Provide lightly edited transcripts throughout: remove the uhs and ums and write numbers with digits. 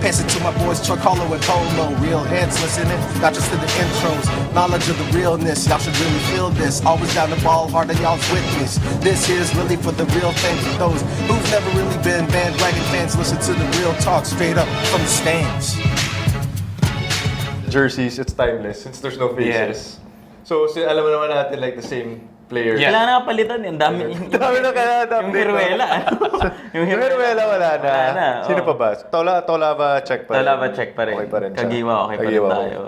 Pass it to my boys Chuck Harlow and Polo. Real heads listening, not just to the intros. Knowledge of the realness, y'all should really feel this. Always down the ball, hard and y'all's witness. This here's really for the real thing. For those who've never really been bandwagon fans, listen to the real talk straight up from the stands. Jerseys, it's timeless since there's no faces. So, alam mo naman natin like the same player. Yeah. Wala na kapalitan yun. Dami na kaya yung Hiruela. Yung Hiruela wala na. Wala na. Sino pa ba? Tolava check pa rin. Tolava check pa rin. Okay pa rin siya. Kagiwa okay pa rin tayo.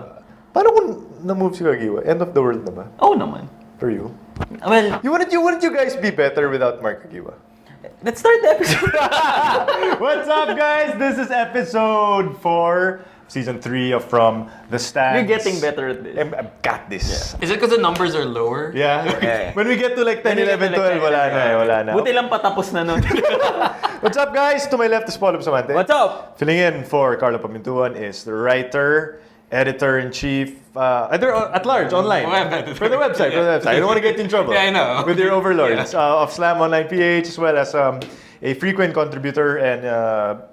Paano kung na-move si Kagiwa? End of the world na ba? Oo naman. For you? Well, wouldn't you guys be better without Mark Kagiwa? Let's start the episode. What's up, guys? This is episode 4. Season 3 of From the Stands. You're getting better at this. I've got this. Yeah. Is it because the numbers are lower? Yeah. When we get to like 10, 11, 12, wala na. Buti lang patapos na nun. What's up, guys? To my left is Paulo Bustamante. What's up? Filling in for Carlo Pamintuan is the writer, editor-in-chief, at large, online. For the website. I don't want to get in trouble. Yeah, I know. With your overlords of Slam Online PH, as well as a frequent contributor and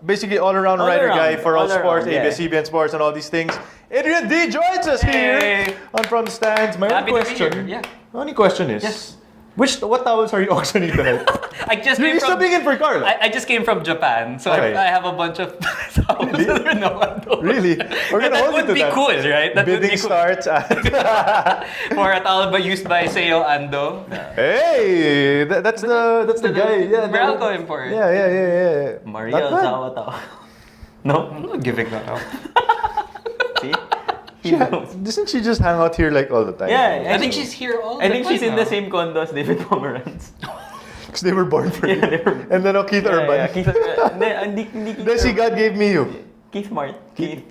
basically all-around writer guy for all sports, ABS-CBN Sports, and all these things. Adrian Dy joins us here on From the Stands. My only question, only question is, what towels are you auctioning tonight? You're subbing in for Carlo. I just came from Japan, so I have a bunch of towels that are no. Really? We're gonna hold That would be cool, right? That Bidding would be cool. starts at... For a towel used by Seo Ando. Hey, that's the guy. Yeah, Meralco import. Yeah. Maria Zawataw. No? I'm not giving that out. See? Doesn't she just hang out here like all the time? Yeah, I think she's here all the I time. think she's in now. the same condo as David Pomeranz. Because they were born for you. And then Keith Urban. Yeah, Keith Urban. Then she God gave me you. Keith Martin.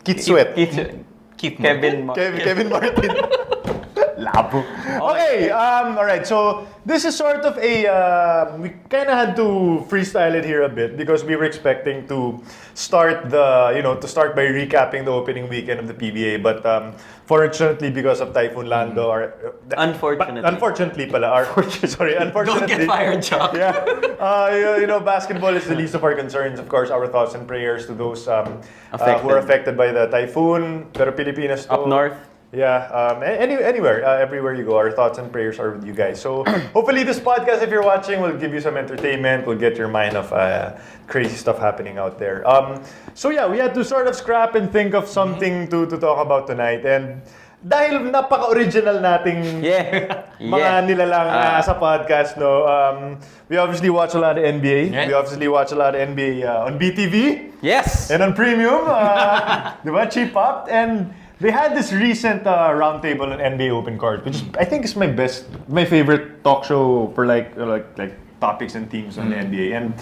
Keith Sweat. Kevin Martin. Kevin Martin. Labo. Okay, alright, so this is sort of a, we kind of had to freestyle it here a bit because we were expecting to start by recapping the opening weekend of the PBA, but fortunately because of Typhoon Lando, unfortunately, Don't get fired, Chuck. Yeah, basketball is the least of our concerns. Of course, our thoughts and prayers to those who are affected by the typhoon. Pero Pilipinas to, Up north. Yeah, anywhere, everywhere you go, our thoughts and prayers are with you guys. So hopefully this podcast, if you're watching, will give you some entertainment, will get your mind off crazy stuff happening out there. So yeah, we had to sort of scrap and think of something to talk about tonight. And dahil napaka-original nating mga nilalang sa podcast, no? We obviously watch a lot of NBA. Right. We obviously watch a lot of NBA on BTV. Yes! And on Premium. Diba? Cheap Pop. And they had this recent roundtable on NBA Open Court, which I think is my favorite talk show for like topics and themes on the NBA. And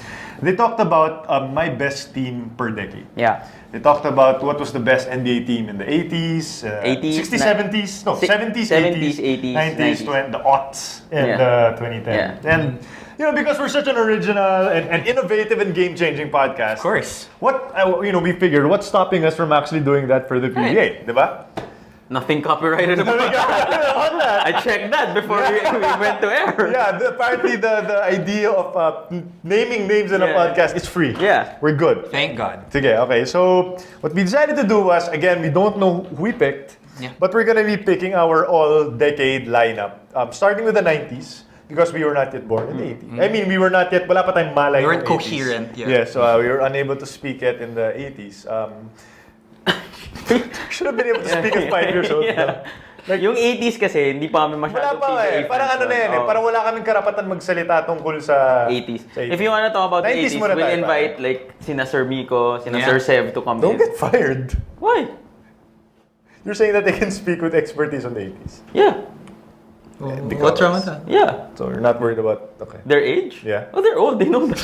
they talked about my best team per decade. Yeah. They talked about what was the best NBA team in the 80s, 60s, 70s, no, 70s, 80s, 90s, the aughts, and the 2010s. Yeah. And because we're such an original and innovative and game-changing podcast, Of course. we figured what's stopping us from actually doing that for the PBA, diba? Nothing copyrighted about that. I checked that before we went to air. Yeah, apparently the idea of naming names in a podcast is free. Yeah. We're good. Thank God. Sige, okay. So, what we decided to do was, again, we don't know who we picked, but we're gonna be picking our all-decade lineup, starting with the 90s. Because we were not yet born in the 80s. I mean, we were not yet, wala pa tayong malay. We weren't in the 80s. coherent yet. Yeah, so we were unable to speak it in the 80s. Should have been able to speak at 5 years old. Yeah. Like, yung 80s kasi, hindi pa kami Wala masyadong pa PBA Parang ano na yan Parang wala kaming karapatan magsalita tungkol sa 80s. If you wanna talk about the 80s, we'll invite like sina Sir Miko, sina Sir Sev to come Don't in. get fired. Why? You're saying that they can speak with expertise on the 80s? Yeah. What's wrong with that? Yeah. So you're not worried about, okay. Their age? Yeah. Oh, they're old. They know that.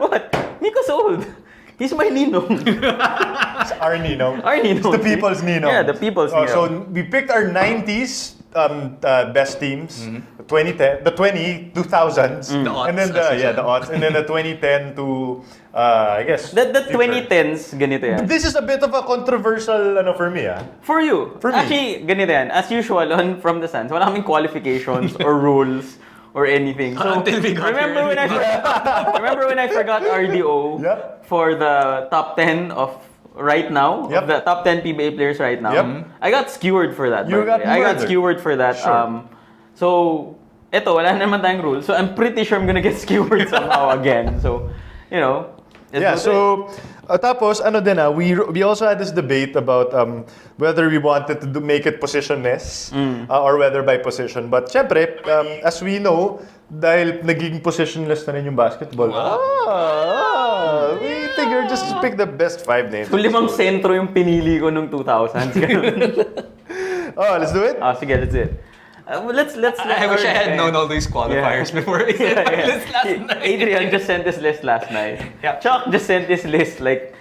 What? Miko's old. He's my ninong. It's our ninong. Our ninong. It's the people's ninong. Yeah, the people's ninong. So we picked our 90s best teams, the 2010, the 2000s, The aughts, and then the aughts, and then the 2010 to I guess The 2010s, ganito yan. This is a bit of a controversial for me. For you. For me. Actually, ganito yan. As usual, From the Stands, wala kaming qualifications or rules or anything. So Until we got remember when I forgot RDO Yep. for the top 10 of right now, Yep. of the top 10 PBA players right now. Yep. I got skewered for that. You by the got way. I got murdered. skewered for that. Sure. So eto, wala naman tayong rule. So I'm pretty sure I'm gonna get skewered somehow again. So, you know. Yeah, so tapos ano din we also had this debate about whether we wanted to make it positionless or whether by position. But syempre, as we know, dahil naging positionless na rin yung basketball. We figured just pick the best 5 names. Kung 5 sentro yung pinili ko nung 2000s. Oh, let's do it. Sige, let's do it. Let's I wish I had known all these qualifiers before I said my list last night. Adrian just sent his list last night. Yeah. Chuck just sent his list like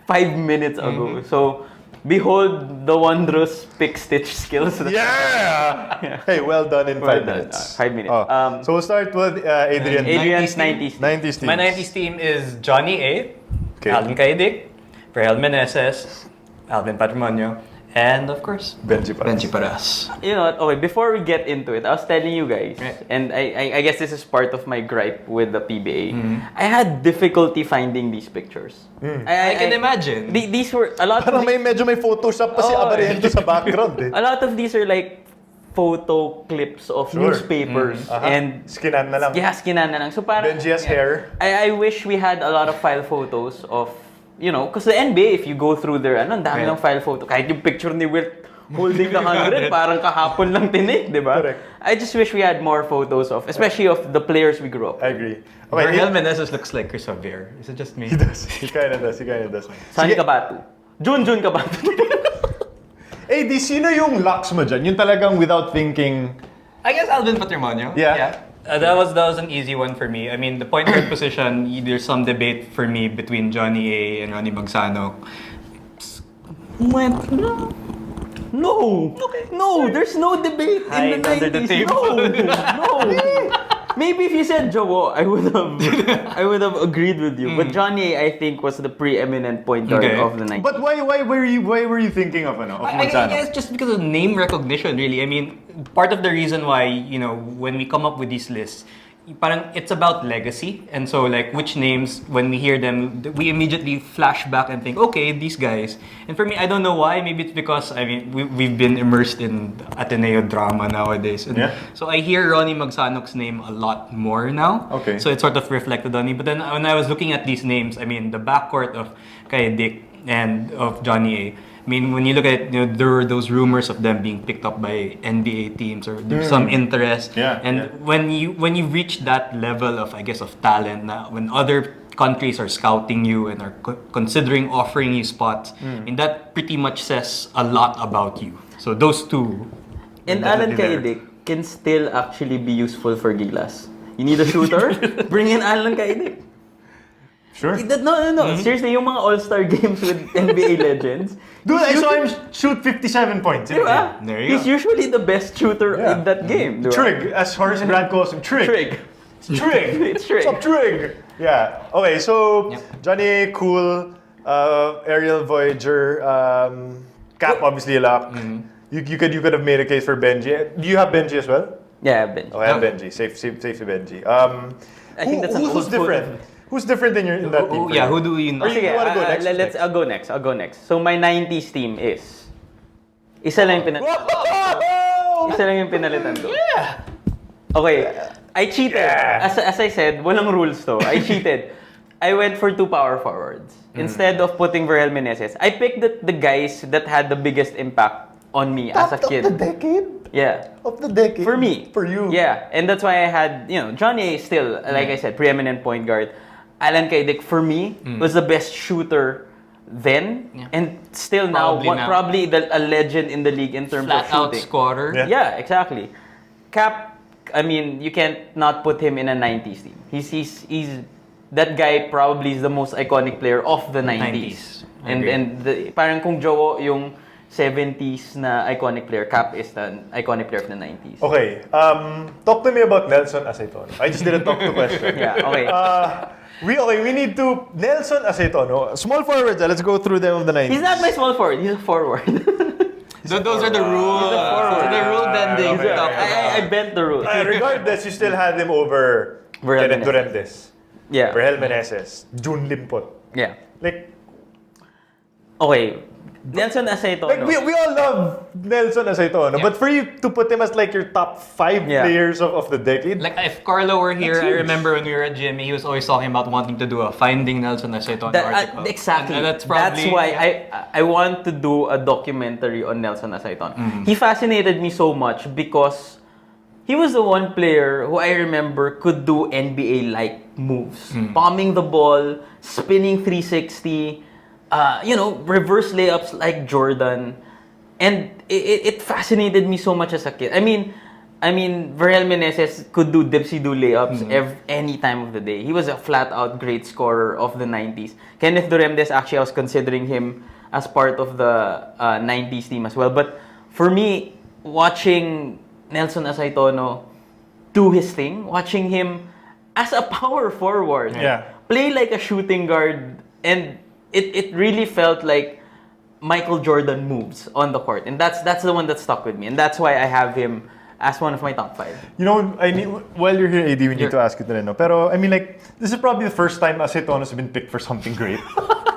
5 minutes ago. So, behold the wondrous pick stitch skills. Yeah! Hey, well done in 5 Well done. minutes. 5 minutes. Oh. So we'll start with Adrian. Adrian's 90s. 90s teams. My 90s team is Johnny A, Okay. Alvin Caidic, Ferhel Meneses, Alvin Patrimonio, and of course, Benji Paras. Benji Paras. You know what? Okay, before we get into it, I was telling you guys, Right. and I guess this is part of my gripe with the PBA. I had difficulty finding these pictures. I can imagine. These were a lot. Parang of medyo may Photoshop pa si Abariento sa background eh. a lot of these are like photo clips of Sure. newspapers and Skinan na lang. yeah, skinan na lang. So parang Benji has hair. I wish we had a lot of file photos of, you know, because the NBA, if you go through their, ang dami ng file photo. Kahit yung picture ni Wilt holding the 100, parang kahapon lang tinik, di ba? Correct. I just wish we had more photos of, especially of the players we grew up I with. agree. Ferhel Meneses looks like Chris Javier. Is it just me? He does. He kinda does. Sani Kabatu. Jun Kabatu. Eh, di sino yung locks mo dyan? Yung talagang without thinking. I guess Alvin Patrimonio. Yeah. That was an easy one for me. I mean, the point guard position, there's some debate for me between Johnny A and Ronnie Magsanok. No, there's no debate in the under the 90s. table. No. Maybe if you said Jowo, I would have agreed with you. But Johnny, I think, was the preeminent point guard Okay. of the 90s. But why were you thinking of I Magsanok? guess just because of name recognition, really. I mean, part of the reason why, you know, when we come up with these lists, parang it's about legacy. And so, like, which names, when we hear them, we immediately flash back and think, okay, these guys. And for me, I don't know why. Maybe it's because, I mean, we've been immersed in Ateneo drama nowadays. And Yeah. so I hear Ronnie Magsanok's name a lot more now. Okay. So it sort of reflected on me. But then when I was looking at these names, I mean, the backcourt of Dick and of Johnny A, I mean, when you look at it, you know, there were those rumors of them being picked up by NBA teams or there's some interest. Yeah, And yeah. when you reach that level of, I guess, of talent, na when other countries are scouting you and are considering offering you spots, and that pretty much says a lot about you. So those two. And are Alan definitely there. Caidic can still actually be useful for Gilas. You need a shooter? Bring in Alan Caidic. Sure. No. Seriously, yung mga all-star games with NBA legends. Dude, I saw him shoot 57 points. in a Diba? game. There you He's go. usually the best shooter Yeah. in that game. Diba? Trig, as Horace Grant calls him. Trig. Trig. Trig. It's Trig. What's up, Trig? Yeah. Okay, so Johnny, cool. Ariel Voyager. Cap, obviously a lock. You could have made a case for Benji. Do you have Benji as well? Yeah, Ben. Oh, I have Benji. Safe to Benji. I think that's an who's old different? Who's different in that team? for you? Who do you know? Or you Sige, wanna go next? let's. I'll go next. So my 90s team is isa lang yung pinalitan ko. Okay, I cheated. As I said, walang rules to. I cheated. I went for 2 power forwards. Instead of putting Ferhel Meneses, I picked the guys that had the biggest impact on me as a kid. Of the decade? Yeah. Of the decade? For me. For you? Yeah. And that's why I had, you know, Johnny is still, like I said, preeminent point guard. Alan Caidic, for me, was the best shooter then. And still Probably now, a legend in the league in terms Flat of out shooting. scorer. Yeah. Yeah, exactly. Cap, I mean, you can't not put him in a 90s team. He's that guy probably is the most iconic player of the 90s. And parang kung Jowo yung 70s na iconic player, Cap is the iconic player of the 90s. Okay. Talk to me about Nelson Aceitono. I just didn't talk to question. Yeah, okay. We need to Nelson Aceitono. Small forwards. Let's go through them of the 90s. He's not my small forward, he's a forward. Those are the rules. The rule bending. Okay. I bent the rules. Regardless, you still had him over Verhel Kenneth Meneses. Durantes, Yeah. Verhel Meneses, Jun Limpot. Yeah. Like, Okay. Nelson Aceitono. like we all love Nelson Aceitono, but for you to put him as like your top 5 Yeah. players of the decade, Like if Carlo were here, That's I huge. remember when we were at Jimmy, he was always talking about wanting to do a Finding Nelson Aceitono article. Exactly. And that's probably why I want to do a documentary on Nelson Aceitono. He fascinated me so much because he was the one player who I remember could do NBA-like moves. Bombing the ball, spinning 360, reverse layups like Jordan. And it fascinated me so much as a kid. I mean, Verhel Meneses could do dipsy-do layups any time of the day. He was a flat-out great scorer of the 90s. Kenneth Durantes, actually, I was considering him as part of the 90s team as well. But for me, watching Nelson Aceitono do his thing, watching him as a power forward, Yeah. play like a shooting guard, and it really felt like Michael Jordan moves on the court, and that's the one that stuck with me, and that's why I have him as one of my top 5. you know, I mean, while you're here, AD, we need to ask you to know. Pero I mean, like, this is probably the first time Aceitono's been picked for something great.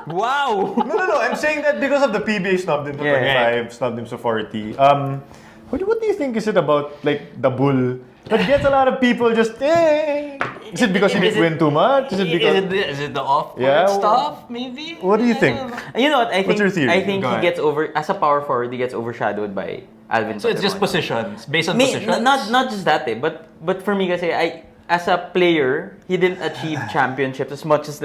Wow! No. I'm saying that because of the PBA snubbed him to Yeah. 25, snubbed him to 40. What do you think is it about, like, the bull that gets a lot of people just, eh? Is it because he didn't win too much? Is it because... Is it the off-court Yeah, stuff, maybe? What do you think? You know what? I What's think your theory? I think Go he ahead. gets over, as a power forward, he gets overshadowed by Alvin. So it's just Patrimonio. positions, based on May, positions? not just that, but for me kasi, as a player, he didn't achieve championships as much as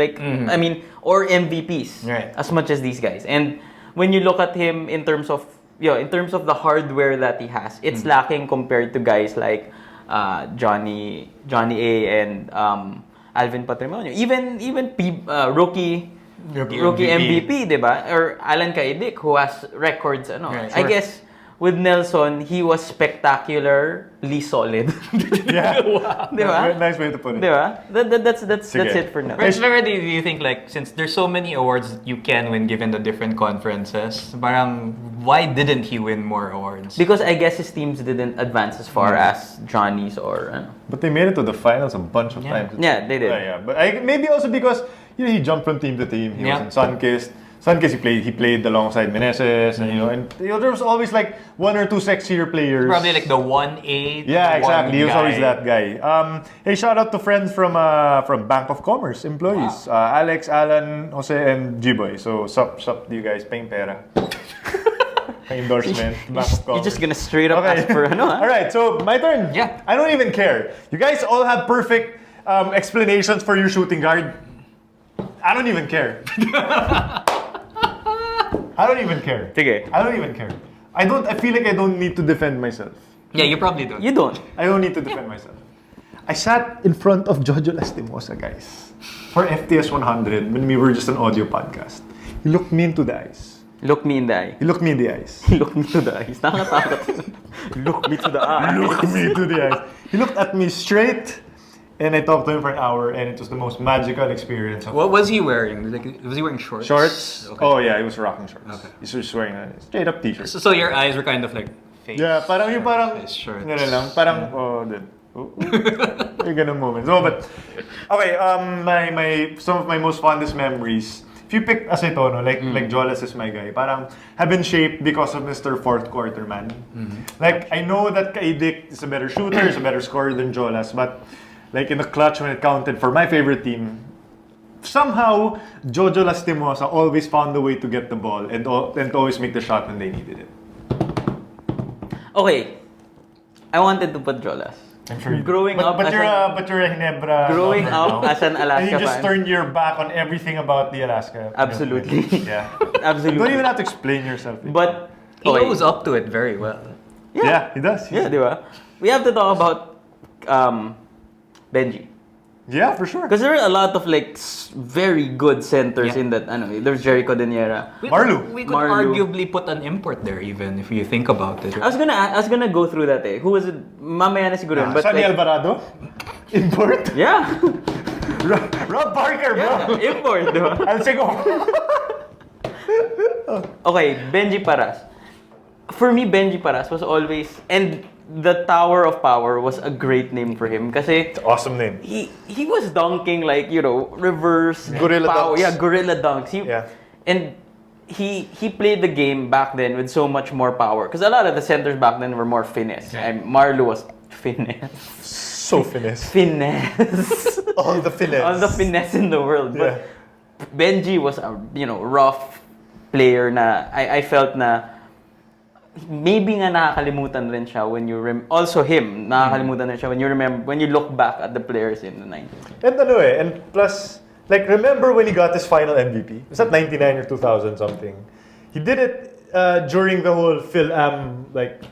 or MVPs Right. as much as these guys. And when you look at him in terms of the hardware that he has, it's lacking compared to guys like Johnny A and Alvin Patrimonio. Even rookie MVP, diba? Or Alan Kaidik, who has records. Right, I sure. guess with Nelson, he was spectacularly solid. Yeah. Diba? Nice way to put it. Diba? That's Sige. it for now. But already, do you think, like, since there's so many awards you can win given the different conferences, parang, why didn't he win more awards? Because I guess his teams didn't advance as far as Johnny's or But they made it to the finals a bunch of times. Yeah, they did. Yeah. But maybe also because he jumped from team to team. He was in Sunkist. Sunkist, he played alongside Meneses, and there was always like 1 or 2 sexier players. Probably like the 1A. Yeah, exactly. He was guy. always that guy. Hey, shout out to friends from Bank of Commerce employees, Alex, Alan, Jose, and G-Boy. So sup to you guys, paying pera. Endorsement. Bank of You're Commerce. just gonna straight up ask for All right, so my turn. Yeah. I don't even care. You guys all have perfect explanations for your shooting guard. I don't even care. I don't even care. Sige. I don't even care. I feel like I don't need to defend myself. Yeah, you probably don't. You don't. I don't need to defend myself. I sat in front of Jojo Lastimosa, guys, for FTS 100 when we were just an audio podcast. He looked me into the eyes. Look me in the eye. He looked me in the eyes. Look me to the eyes. Nakakatakot. Look me to the eye. Look me to the eyes. He looked at me straight, and I talked to him for an hour, and it was the most magical experience. What was he wearing? Like, was he wearing shorts? Shorts? Okay. Oh yeah, he was rocking shorts. Okay. He was wearing a straight up t-shirt. So your eyes were kind of like face. Yeah, parang yung His shorts. gano'n lang, parang, oh, din. Yung ganun moments. Oh, but, okay, some of my most fondest memories, if you pick Aceitono, like Jolas is my guy, parang have been shaped because of Mr. Fourth Quarter Man. Like, I know that Kaidik is a better shooter, is a better scorer than Jolas, but like in the clutch when it counted for my favorite team, somehow Jojo Lastimosa always found a way to get the ball and to always make the shot when they needed it. Okay. I wanted to put Jolas. I'm sure you Growing up but as you're an- a Ginebra. Growing lover up now. as an Alaska and you just fan. turned your back on everything about the Alaska. Absolutely. Yeah. Absolutely. You don't even have to explain yourself. But He okay. goes up to it very well. Yeah, he does. Yeah, di ba? We have to talk about Benji. Yeah, for sure. Because there are a lot of like very good centers Yeah. in that. There's Jericho Deniera. Marlu. We could Marlu. arguably put an import there, even if you think about it. I was gonna go through that. Who was it? Mamaya na siguro yun. But Sonny like, Alvarado? Import? yeah, Rob Parker, bro! import, di ba? Alcego. Okay, Benji Paras. for me, Benji Paras was always, and the Tower of Power was a great name for him kasi Awesome name. he was dunking like, reverse Gorilla power. dunks. Yeah, gorilla dunks. Yeah. And he played the game back then with so much more power because a lot of the centers back then were more finesse. And Marlo was finesse. So finesse. Finesse. All the finesse. All the finesse in the world. But Benji was a rough player na I felt na maybe nga nakakalimutan rin siya when you also him nakakalimutan rin siya when you look back at the players in the 90s. And plus, like, remember when he got his final MVP? Was that 99 or 2000 something? He did it during the whole Phil Am, like...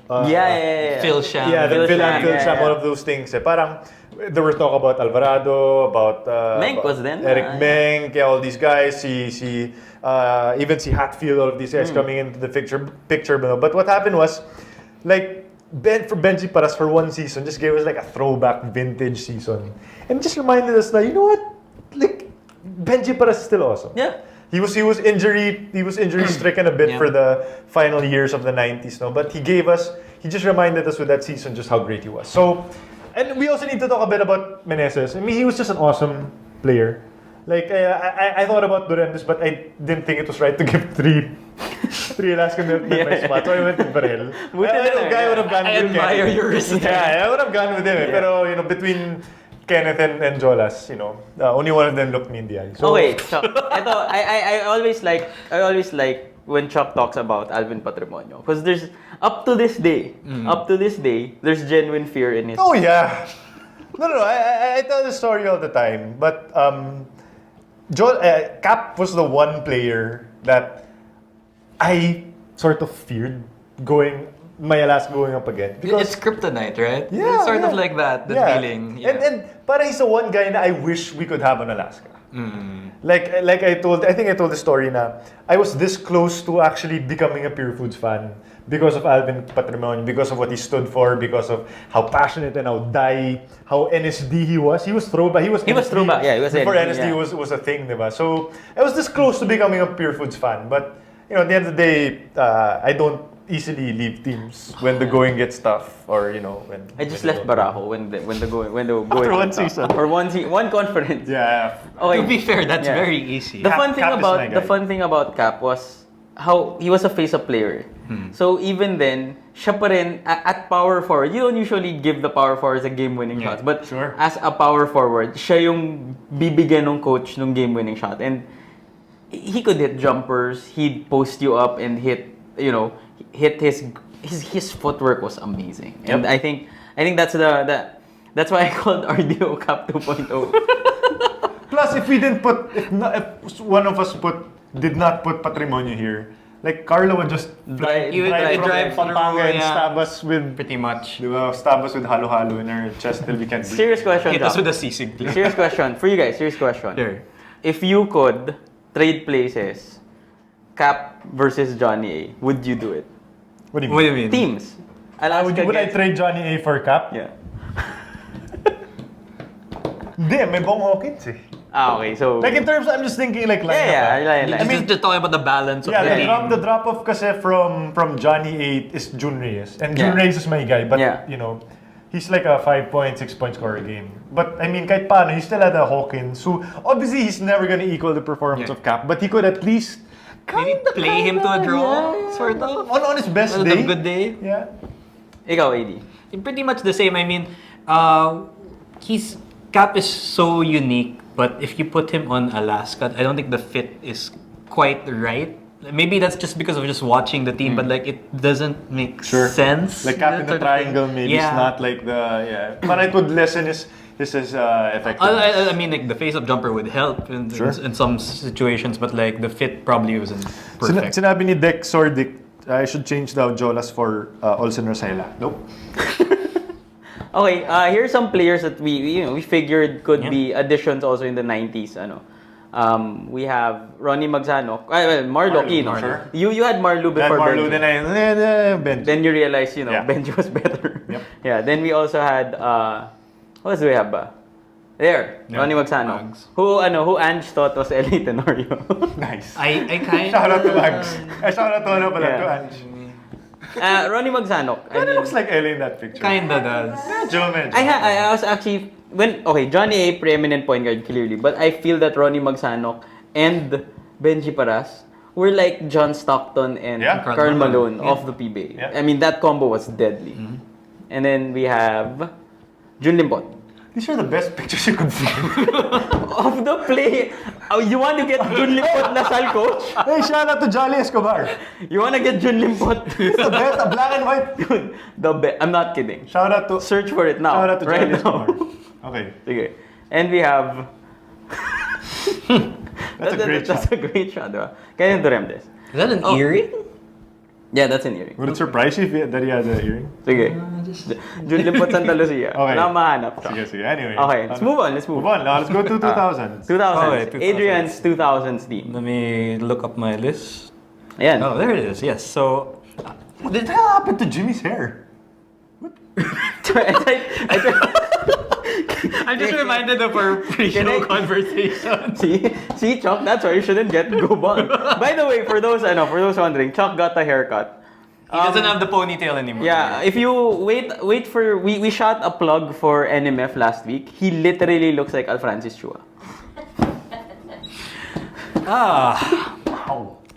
Phil Sham. Yeah, the Phil Am, Phil yeah, Sham, yeah. all of those things. Parang, there was talk about Alvarado, about... Menk was then. Eric Menk, all these guys. Even si Hatfield, all of these guys coming into the picture. But what happened was, like, Benji Paras for one season just gave us like a throwback vintage season. And just reminded us that, you know what? Like, Benji Paras is still awesome. Yeah. He was injury stricken a bit for the final years of the 90s, no? But he just reminded us with that season just how great he was. So, and we also need to talk a bit about Meneses. I mean, he was just an awesome player. Like, I thought about Durantes, but I didn't think it was right to give three Alaskan milkmen my spot. So I went with Barel. I would have gone I with admire Kenneth. your risk. Yeah, I would have gone with him. Pero, between Kenneth and Jolas, only one of them looked me in the eye. So, Okay, so ito, I always like when Chuck talks about Alvin Patrimonio because there's up to this day, there's genuine fear in his. Oh yeah. No. I tell the story all the time, but Cap was the one player that I sort of feared going up again. It's kryptonite, right? Yeah, It's sort of yeah. like that, the Yeah. feeling. Yeah. And parang he's the one guy na I wish we could have on Alaska. Like I think I told the story na I was this close to actually becoming a Pure Foods fan because of Alvin Patrimonio, because of what he stood for, because of how passionate and how NSD he was. He was throwback. He was throwback, yeah, he was before NSD, NSD was a thing, diba? So I was this close to becoming a Pure Foods fan, but at the end of the day, I don't easily leave teams when the going gets tough, or when I just when left they don't. Barajo when the going After one went up. season. or one conference. Yeah. Okay. To be fair, that's Yeah. very easy. The Cap- fun thing Cap is my about guy. Cap was how he was a face-up player. So even then, siya pa rin at power forward. You don't usually give the power forwards a game-winning shots, but sure. as a power forward, siya yung bibigyan ng coach ng game-winning shot, and he could hit jumpers. He'd post you up and hit his footwork was amazing, and Yep. I think that's that's why I called RDO Cap 2.0. Plus, if one of us did not put Patrimonio here, like Carlo would just Drive- You would drive from Pampanga and through, yeah. stab us with, Pretty much. stab us with halo-halo in our chest till we can't breathe. Serious question, Hit us Jack. with a sisig. Serious question for you guys. Serious question. Sure. If you could trade places, Cap versus Johnny A, would you do it? What do you What mean? do you mean? Teams. Alaska Would I gets- trade Johnny A for Cap? Yeah. Hindi, may Bong Hawkins eh. Okay, so Like in terms, I'm just thinking like lineup. yeah. I mean, just talking about the balance of Yeah, the team. the drop off kasi from Johnny A is Jun Reyes. And Jun Yeah. Reyes is my guy, but Yeah. he's like a 5-point, 6-point scorer a game. But I mean, kahit paano, he still had a Hawkins. So obviously, he's never gonna equal the performance Yeah. of Cap, but he could at least Maybe play him to a draw, sort of. on his best On a day. good day. Yeah. ikaw, AD. Pretty much the same. I mean, Cap is so unique, but if you put him on Alaska, I don't think the fit is quite right. Maybe that's just because of just watching the team, but like it doesn't make sense. Like Cap in the That sort of thing. triangle, maybe it's Yeah. not like but it would lessen his effectiveness. I mean, like the face-up jumper would help in some situations, but like the fit probably wasn't perfect. Sinabi ni Dex Sordic, I should change daw Jolas for Olsen Rosella. Nope. Okay, here's some players that we figured could be additions also in the 90s. We have Ronnie Magsano, Marlo Quino. sure. You had Marlo before Marlo, Benji. then Then you realize, Yeah. Benji was better. Yep. Yeah. Then we also had what else do we have ba? There, Yeah. Ronnie Magsano. Mags. Who Ange thought was Elite Tenorio. nice. I kind Shout out to Mags. Shout out to Yeah. Ange. Ronnie Magsanok. I It mean, looks like Ellie in that picture. Kinda does. Medyo. I was actually Johnny A preeminent point guard clearly, but I feel that Ronnie Magsanok and Benji Paras were like John Stockton and Yeah, Karl Malone of the PBA. Yeah. I mean that combo was deadly. And then we have Jun Limpot. These are the best pictures you could see. Of the play. Oh, you want to get Jun Limpot Lasal coach? Hey, shout out to Jolly Escobar. You want to get Jun Limpot? The best, the black and white. Dude, the best. I'm not kidding. Shout out to Search for it now. Shout out to right Jolly now. Escobar. Okay. Okay. And we have... That's a great shot. That's a great shot, diba? Kaya Duremdes. Is that an earring? Yeah, that's an earring. Would it surprise you if that he had an earring? Sige. Jun Limpot Santa Lucia. Okay. Wala mahanap. Sige. Anyway. Okay, let's move on. Move on. Now let's go to 2000s. 2000s. Okay, 2000s. Adrian's 2000s team. Let me look up my list. Ayan. Oh, there it is. Yes. So, What the hell happened to Jimmy's hair? I'm just reminded of our pre-show Can I- conversation. See, Chuck, that's why you shouldn't get go bald. By the way, for those wondering, Chuck got a haircut. He doesn't have the ponytail anymore. Yeah, if you wait for we shot a plug for NMF last week. He literally looks like Alfrancis Chua.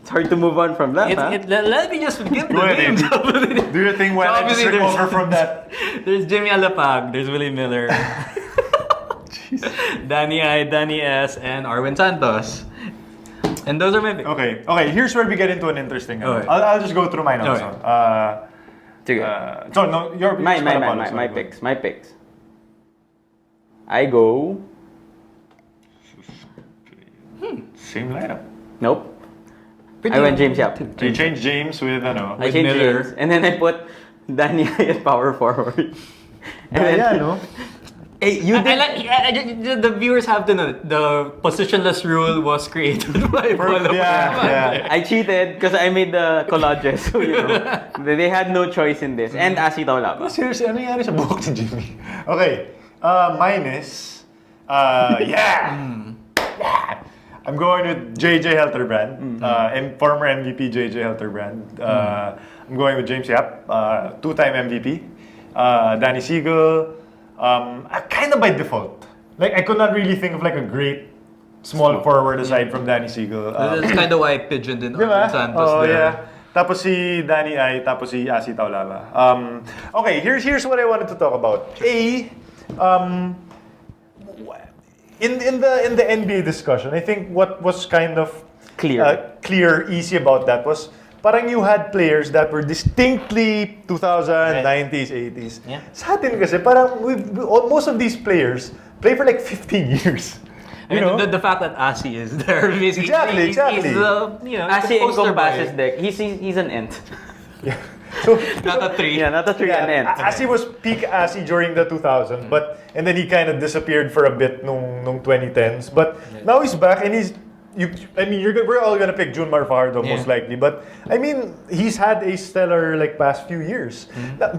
It's hard to move on from that, huh? Let me just get the Go ahead, names. Do your thing while I just Obviously, there's- recover from that. There's Jimmy Alapag, there's Willie Miller, Danny I, Danny S, and Arwin Santos. And those are my picks. Okay, here's where we get into an interesting. Okay. I'll just go through mine also. Sige. So no, your My Sorry, picks. I go. Same lineup. Nope. I went James Yap. You changed James with I With changed Miller. James, and then I put Danny at power forward. And then- yeah, no? Hey, you did. The viewers have to know the positionless rule was created by Polo. Yeah. I cheated because I made the collages. So, you know, they had no choice in this. And Asi Taulaba. Seriously, ano nangyari sa buhok ni Jimmy? Okay, mine is, I'm going with JJ Helterbrand, and former MVP JJ Helterbrand. I'm going with James Yap, two-time MVP. Danny Siegel, kind of by default. Like, I could not really think of like a great small forward aside from Danny Siegel. That's kind of why I pigeoned in Diba? Arwin Santos Oh, there. yeah. Tapos si Danny I, tapos si Asi Taulava. Okay, here's what I wanted to talk about. In the NBA discussion, I think what was kind of Clear. easy about that was parang you had players that were distinctly 2000s, 90s, 80s. Yeah. Sa atin kasi parang most of these players play for like 15 years. I mean, the fact that Asi is there, basically, Exactly. He's the, Asi the poster encompasses boy. deck. He's an ent. Yeah. So, Not a three. Yeah, not a three, an ent. Asi was peak Asi during the 2000s, and then he kind of disappeared for a bit nung 2010s. But now he's back and we're all gonna pick Junmar Fajardo most likely, but I mean he's had a stellar like past few years.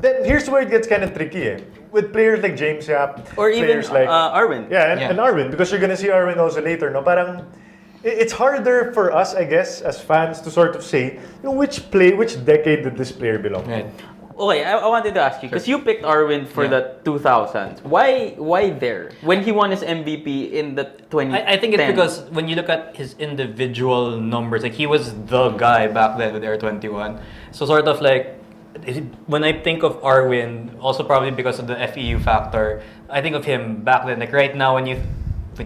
Then here's where it gets kind of tricky with players like James Yap Or even players like Arwin. and Arwin, because you're gonna see Arwin also later. No, parang it's harder for us, I guess, as fans to sort of say, which decade did this player belong? Right. Okay, I wanted to ask you because you picked Arwin for the 2000s. Why there when he won his MVP in the 2010s? I think it's because when you look at his individual numbers, like he was the guy back then with Air 21. So sort of like when I think of Arwin, also probably because of the FEU factor, I think of him back then. Like right now, if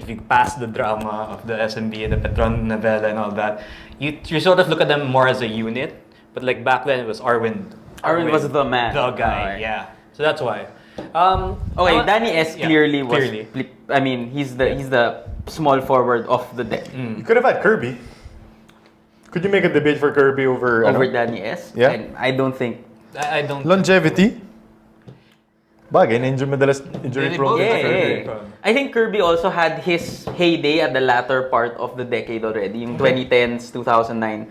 you pass the drama of the SMB and the Petron novella and all that, you sort of look at them more as a unit. But like back then, it was Arwin. Arwin was the man. The guy, Okay. yeah. So that's why. Okay, Danny S clearly was. clearly. I mean, he's the small forward of the deck. You could have had Kirby. Could you make a debate for Kirby over Danny S. Yeah. I don't think. I don't. longevity? Bagay, injury They prone. both- Yeah. I think Kirby also had his heyday at the latter part of the decade already, yung 2010s, 2009.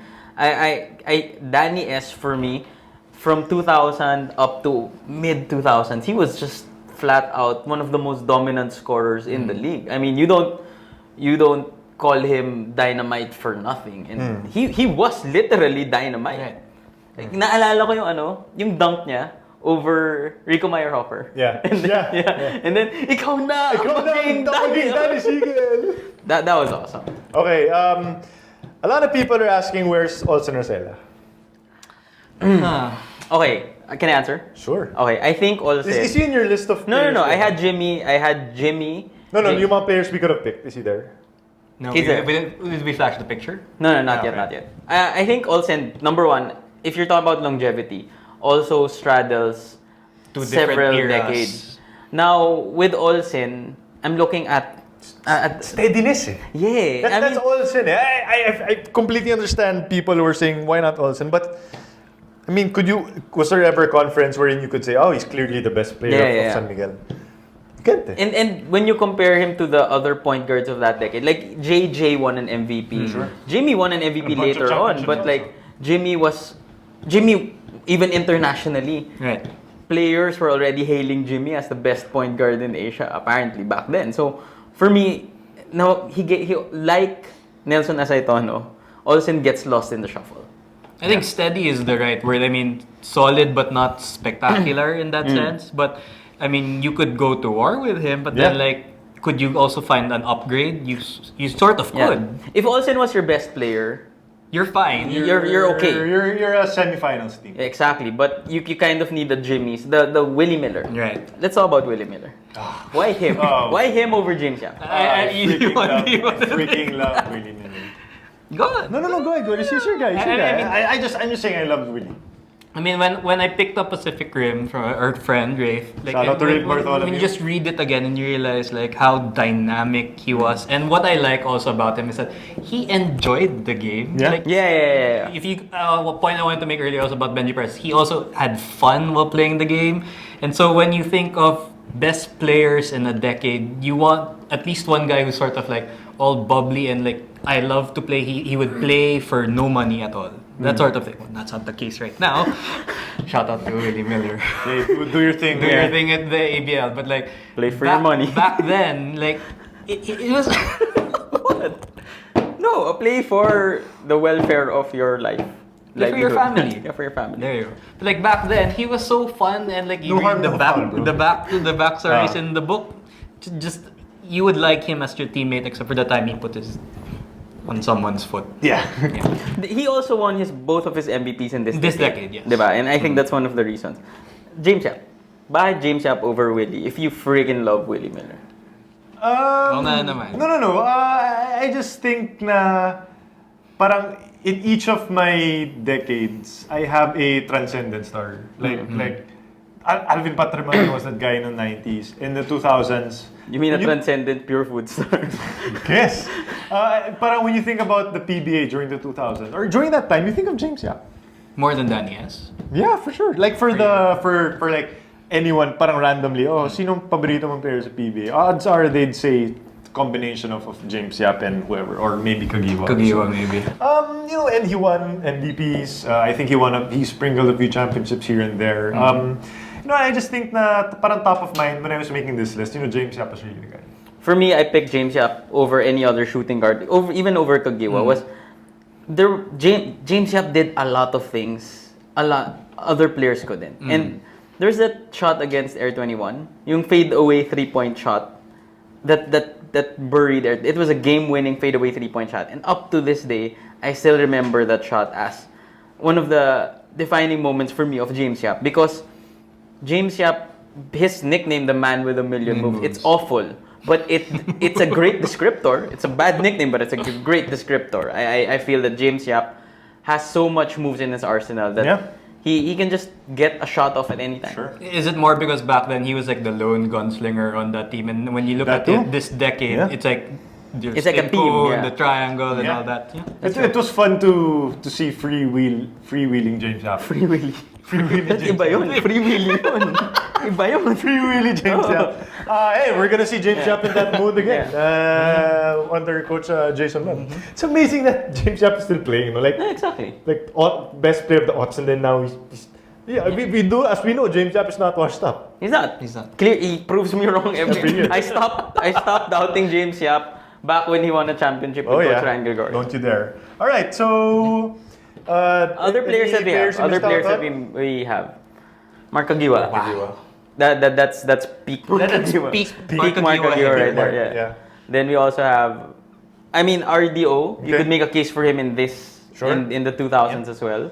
Danny S for me, from 2000 up to mid 2000s, he was just flat out one of the most dominant scorers in the league. I mean, you don't call him dynamite for nothing, and he was literally dynamite. Right. Like, naalala ko yung dunk niya over Rico Meyerhofer. Yeah. And then, Yeah. And then, ikaw na maging Danny. Sigel. That was awesome. Okay, a lot of people are asking where's Olsen Rosella. Okay, can I answer? Sure. Okay, I think Olsen. Is he in your list of No. players? I had Jimmy. No, yung mga players we could have picked. Is he there? No, He's there. did we flash the picture? No, not Okay. yet. I think Olsen, number one, if you're talking about longevity, also straddles Two different several eras. decades. Now, with Olsen, I'm looking at Steadiness eh. yeah. I That's mean, Olsen eh. I completely understand people who are saying why not Olsen, but I mean, was there ever a conference wherein you could say, oh, he's clearly the best player of San Miguel? You can't eh. and when you compare him to the other point guards of that decade, like JJ won an MVP. Sure. Jimmy won an MVP A bunch of later on, championships but like Jimmy even internationally. Right. Players were already hailing Jimmy as the best point guard in Asia apparently back then. So for me, now he like Nelson Asaitono, Olsen gets lost in the shuffle. I think steady is the right word. I mean, solid but not spectacular in that sense. But I mean, you could go to war with him, but then like, could you also find an upgrade? You sort of could. If Olsen was your best player, You're fine. you're okay. You're a semifinals team. Exactly, but you kind of need the Jimmys, the Willie Miller. Right. Let's talk about Willie Miller. Why him? Oh. Why him over James Yap? You want to freaking love Willie Miller. go on. No, go ahead. It's your guy. I mean- I'm just saying I love Willie. I mean, when I picked up Pacific Rim from our friend Rafe, like Shout out to Rafe when Bartholomew. you just read it again and you realize like how dynamic he was, and what I like also about him is that he enjoyed the game. Yeah. Like, Yeah. If you, what point I wanted to make earlier was about Benji Perez. He also had fun while playing the game, and so when you think of best players in a decade, you want at least one guy who's sort of like all bubbly and like I love to play. He would play for no money at all. That sort of thing. Well, that's not the case right now. Shout out to Willie Miller. Hey, do your thing. Do your thing at the ABL, but like Play for your money. Back then, like it was. What? No, a play for the welfare of your life. Like for your Livelihood. family. Yeah, for your family. There you go. But like back then, he was so fun and like you No read harm, the no back, foul, bro. the back stories Ah. in the book. Just you would like him as your teammate, except for the time he put his on someone's foot. Yeah. He also won both of his MVPs in this decade, yes. Diba? And I think that's one of the reasons. James Yap. Bakit James Yap over Willie if you friggin' love Willie Miller? Oo nga naman. No. I just think na parang in each of my decades, I have a transcendent star. Like Alvin Patriman was that guy in the 90s. In the 2000s. You mean a transcendent pure food star? Yes. Parang when you think about the PBA during the 2000s, or during that time, you think of James Yap. More than Danny, yes. Yeah, for sure. Like for like anyone, parang randomly, oh, sinong paborito mong player sa PBA? Odds are they'd say combination of James Yap and whoever, or maybe Kagiwa. Kagiwa, maybe. And he won MVPs. I think he sprinkled a few championships here and there. I just think na parang top of mind when I was making this list, James Yap was really the guy. For me, I picked James Yap over any other shooting guard, even over Kagiwa. James Yap did a lot of things, a lot other players couldn't. And there's that shot against Air 21, yung fade away 3-point shot that buried there. It was a game-winning fade away 3-point shot, and up to this day, I still remember that shot as one of the defining moments for me of James Yap, because James Yap, his nickname, the man with a million moves, it's awful. But it's a great descriptor. It's a bad nickname, but it's a great descriptor. I feel that James Yap has so much moves in his arsenal that he can just get a shot off at any time. Sure. Is it more because back then he was like the lone gunslinger on that team, and when you look That at too? this decade, it's like It's like a team, the triangle and all that. It was fun to see freewheeling James Yap. Freewheeling. Freewheeling That's James iba Yap. yun. Freewheeling yun. Iba yun. Freewheeling James Yap. Hey, we're gonna see James Yap in that mood again under Coach Jason Lund. It's amazing that James Yap is still playing. Yeah, exactly. Like best player of the odds, and then now he's we know James Yap is not washed up. He's not. He's not. Clear. He proves me wrong Every year. I stopped doubting James Yap back when he won a championship with Coach Ryan Gregory. Don't you dare. All right, so Other players that we have. Other players that we have. Mark Agiwa. Wow. That's peak. That's Agiwa. peak Mark Agiwa right there. Yeah. Yeah. Then we also have, I mean, RDO. You Okay. could make a case for him in this, Sure. in the 2000s as well.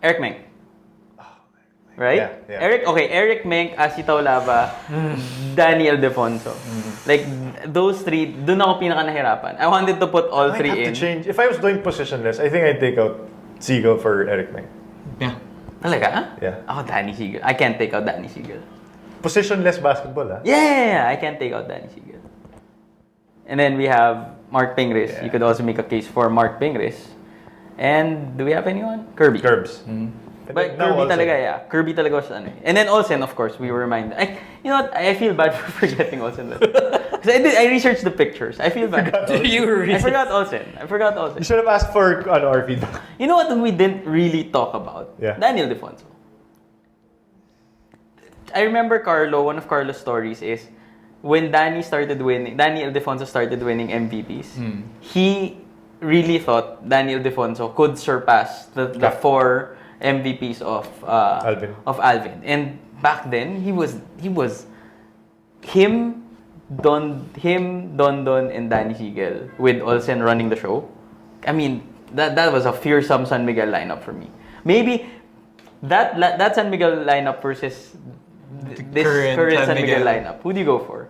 Eric Meng. Right? Yeah. Eric Meng, Asi Taulava, Danny Ildefonso. Like, those three, dun ako pinaka nahirapan. I wanted to put all I three have in. to change. If I was doing positionless, I think I'd take out Siegel for Eric Meng. Yeah. Talaga? Yeah. Ako, Danny Siegel. I can't take out Danny Siegel. Positionless basketball, ah. Yeah, I can't take out Danny Siegel. And then we have Mark Pingris. Yeah. You could also make a case for Mark Pingris. And do we have anyone? Kirby. Curbs. But Kirby talaga, yeah. Kirby talaga was ano. And then Olsen, of course, we were reminded. You know what? I feel bad for forgetting Olsen. Because I researched the pictures. I feel bad. I forgot Olsen. You should have asked for our feedback. You know what we didn't really talk about? Yeah. Daniel Defonso. I remember one of Carlo's stories is when Daniel Defonso started winning MVPs, he really thought Daniel Defonso could surpass the 4 MVPs of Alvin. And back then, he was him, Don, and Danny Siegel with Olsen running the show. I mean, that was a fearsome San Miguel lineup for me. Maybe that San Miguel lineup versus this current San Miguel lineup. Who do you go for?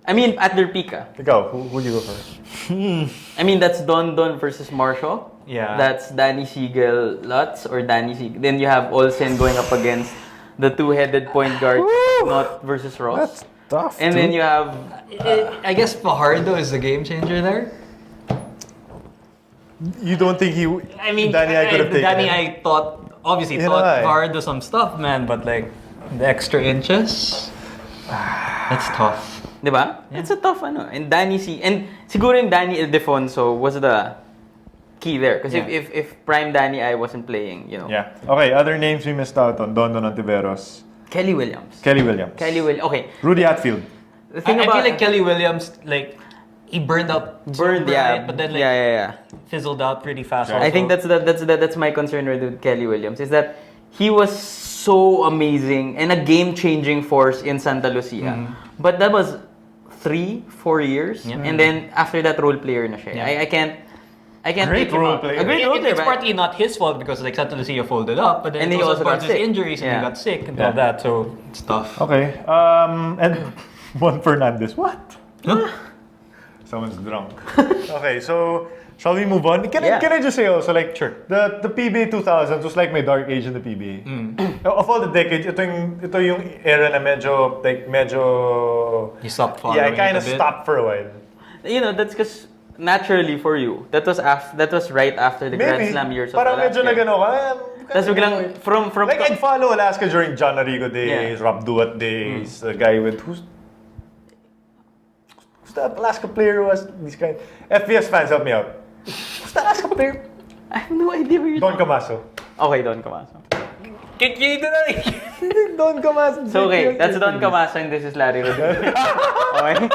I mean, at their peak. Ikaw, who do you go for? I mean, that's Don versus Marshall. Yeah. That's Danny Siegel Lutz or Danny Siegel. Then you have Olsen going up against the two-headed point guard, not versus Ross. That's tough. And then you have I guess Fajardo is the game changer there. You don't think I mean, Danny I could have taken Danny him? I thought Yeah, thought Fajardo some stuff, man, but like the extra inches, that's tough. Diba? It's a tough ano. And and siguro yung Danny Ildefonso was the key there. Because if prime Danny I wasn't playing, you know. Yeah. Okay, other names we missed out on. Don Ontiveros. Kelly Williams. Okay. Rudy Hatfield. The thing I about feel like Kelly Williams, like, he burned out, right? But then like fizzled out pretty fast. Yeah. Also. I think that's my concern with Kelly Williams is that he was so amazing and a game-changing force in Santa Lucia. But that was 3-4 years, and then after that role player na siya. Yeah. I can't Great take him role out. player. A great role player. It's but- partly not his fault because like Santa Lucia folded up, but then And it he was also part got of his sick. injuries and Yeah. he got sick and Yeah. all that, so it's tough. Okay. And Juan Fernandez. What? Huh? Someone's drunk. Okay, so shall we move on? Can I just say also like the PBA 2000s was like my dark age in the PBA. Of all the decades, ito yung era na medyo You stopped following. I kind of it a bit. stopped for a while. You know, that's because naturally for you, that was right after the Grand Slam years of Parang medyo Alaska. nagano ka. Tapos biglang from Like I'd follow Alaska during John Arrigo days, Rob Duat days, the guy with who's the Alaska player who was this guy. FTS fans help me out. Who's the Alaska player? I have no idea where you're Don Camaso. Okay, Don Camaso. Don Camaso. So okay, that's Don Camaso and this is Larry Rodriguez. Okay?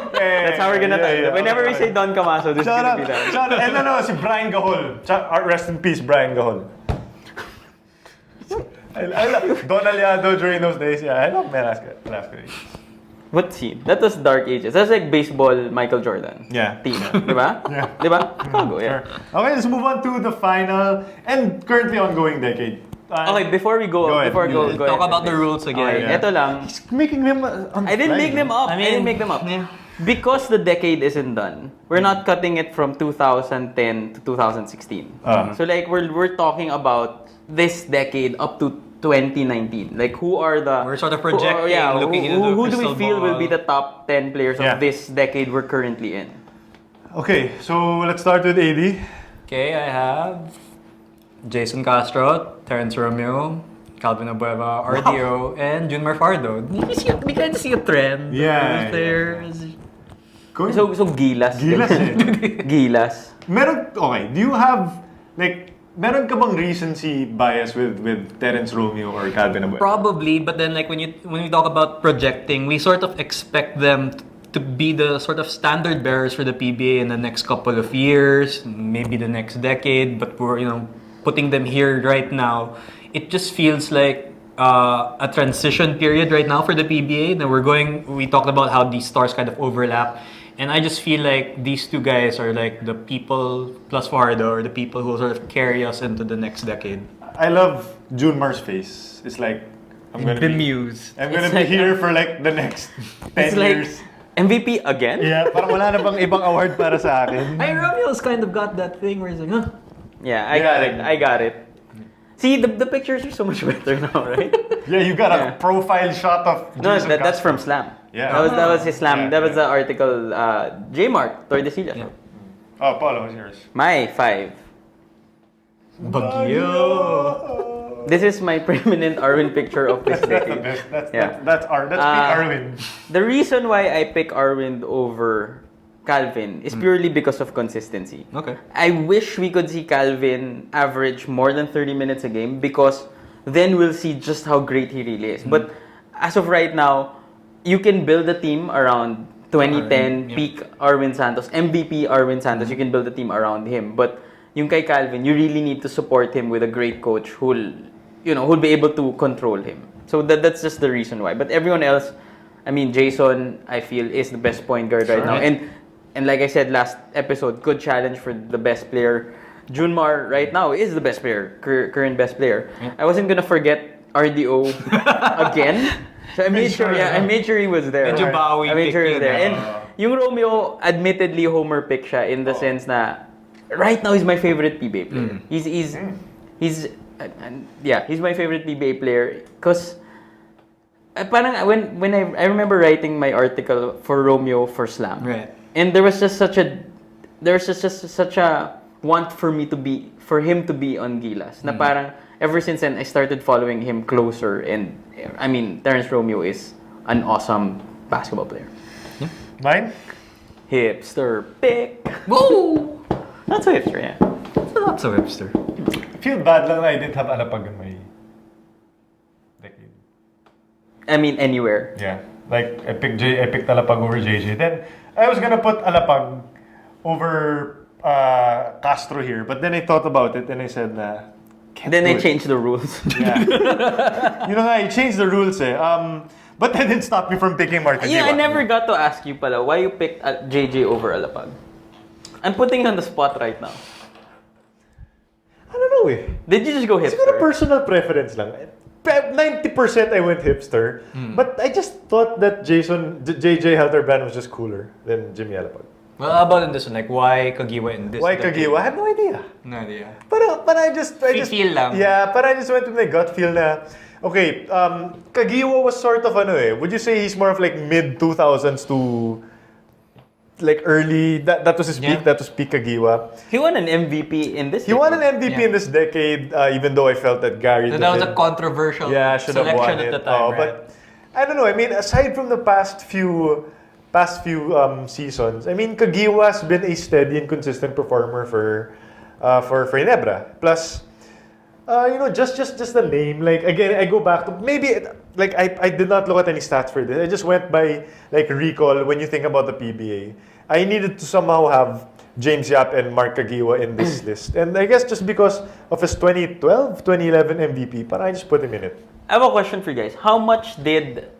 That's how we're gonna yeah, whenever we say Don Camaso, this is Shout gonna out, be that. shout out. And no, si Brian Gahol. Rest in peace, Brian Gahol. I love Don Aliado during those days. Yeah, I love Alaska days. What team? That was Dark Ages. That's like baseball Michael Jordan. Yeah. Team. Diba? Yeah. Diba? Chicago, yeah. Okay, let's move on to the final and currently ongoing decade. Okay, before we go, ahead. go Talk ahead. about the rules again. Okay, yeah. ito lang. He's making them on I didn't make them up. I I didn't mean, make them up. yeah. Because the decade isn't done. We're not cutting it from 2010 to 2016. So like we're talking about this decade up to 2019. Like who are the We're sort of projecting, looking into the who do we crystal feel will ball. be the top 10 players Yeah. of this decade we're currently in? Okay, so let's start with AD. Okay, I have Jason Castro, Terence Romeo, Calvin Abueva, RDO, and Junmar Fardo. We kind of see a trend. Yeah, Those players. So Gilas. Gilas eh. Gilas. Okay, do you have like meron ka bang recency bias with Terence Romeo or Calvin Abuela? Probably, but then like when we talk about projecting, we sort of expect them to be the sort of standard bearers for the PBA in the next couple of years, maybe the next decade, but we're, putting them here right now. It just feels like a transition period right now for the PBA. Now we talked about how these stars kind of overlap. And I just feel like these two guys are like the people plus Fajardo, or the people who will sort of carry us into the next decade. I love Junmar's face. It's like I'm gonna be Bemused. I'm gonna It's be like, here for like the next 10 It's like years. MVP again? Yeah, parang wala na bang ibang award para sa akin. Hey, Romeo's kind of got that thing where he's like, huh? Yeah, I got it. See, the pictures are so much better now, right? Yeah, you got a Yeah. profile shot of No, Jason that's Castro. from Slam. Yeah. That was his Slam. Yeah, That was yeah. the article. J-Mark, Tordesillas. Yeah. Oh, Paulo, what's yours? My 5. Bagyo. This is my permanent Arwin picture of this That's the decade. best. That's Yeah. that's Pete Arwin. The reason why I pick Arwind over Calvin is purely because of consistency. Okay. I wish we could see Calvin average more than 30 minutes a game, because then we'll see just how great he really is. But as of right now, you can build a team around 2010 Arwin, yeah. peak Arwin Santos, MVP Arwin Santos. You can build a team around him. But yung kay Calvin, you really need to support him with a great coach who'll be able to control him. So that's just the reason why. But everyone else, I mean, Jason, I feel, is the best point guard right now. And like I said last episode, good challenge for the best player. Junmar right now is the best player, current best player. I wasn't gonna forget RDO again. So I made sure he was there. Medyo bawi I made sure he was pick there. yun, And yung Romeo, admittedly, homer pick siya in the sense na right now he's my favorite PBA player. He's my favorite PBA player because parang when I remember writing my article for Romeo for Slam. Right. And there was just such a want for him to be on Gilas. Na parang ever since then I started following him closer, and I mean Terrence Romeo is an awesome basketball player. Mine? Hipster pick. Woo! Not so hipster, yeah. Not so hipster. I feel bad lang na I didn't have Alapag in my decade. I mean anywhere. Yeah. Like, I picked Alapag over JJ. Then, I was gonna put Alapag over Castro here. But then I thought about it and I said, can't Then do they it. changed the rules. Yeah. I changed the rules eh. But that didn't stop me from picking Mark Yeah, I Aguilar. never got to ask you pala why you picked JJ over Alapag. I'm putting you on the spot right now. I don't know eh. Did you just go Siguro hipster? personal preference lang. 90% I went hipster. But I just thought that JJ Helterbrand was just cooler than Jimmy Alapag. Well, how about in this one? Like, why Kagiwa in this? Why decade? Kagiwa? I have no idea. No idea. But I just Feel lang. Yeah, but I just went with my gut feel na okay, Kagiwa was sort of would you say he's more of like mid 2000s to like early that was his peak, Yeah. that was peak Kagiwa. He won an MVP in this. He won an decade. MVP Yeah. in this decade, even though I felt that Gary So that was a didn't. controversial Should have selection won at it. the time, right? But I don't know. I mean, aside from the past few seasons, I mean, Kagiwa's been a steady and consistent performer for Ginebra. Plus, just the name. Like again, I go back to maybe like I did not look at any stats for this. I just went by like recall when you think about the PBA. I needed to somehow have James Yap and Mark Kagiwa in this list. And I guess just because of his 2012, 2011 MVP, but I just put him in it. I have a question for you guys. How much did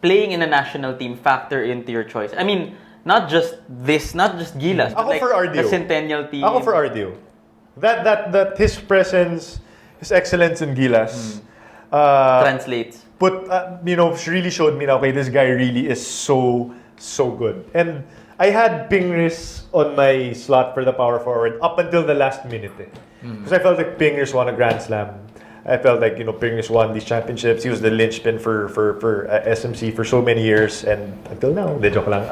playing in a national team factor into your choice? I mean, not just Gilas, but Ako like for RDO. the Centennial team. Ako for RDO. That his presence, his excellence in Gilas, translates. really showed me na okay, this guy really is so good. And I had Pingris on my slot for the power forward up until the last minute. Because I felt like Pingris won a Grand Slam. I felt like Pingris won these championships. He was the linchpin for SMC for so many years, and until now, de joke lang.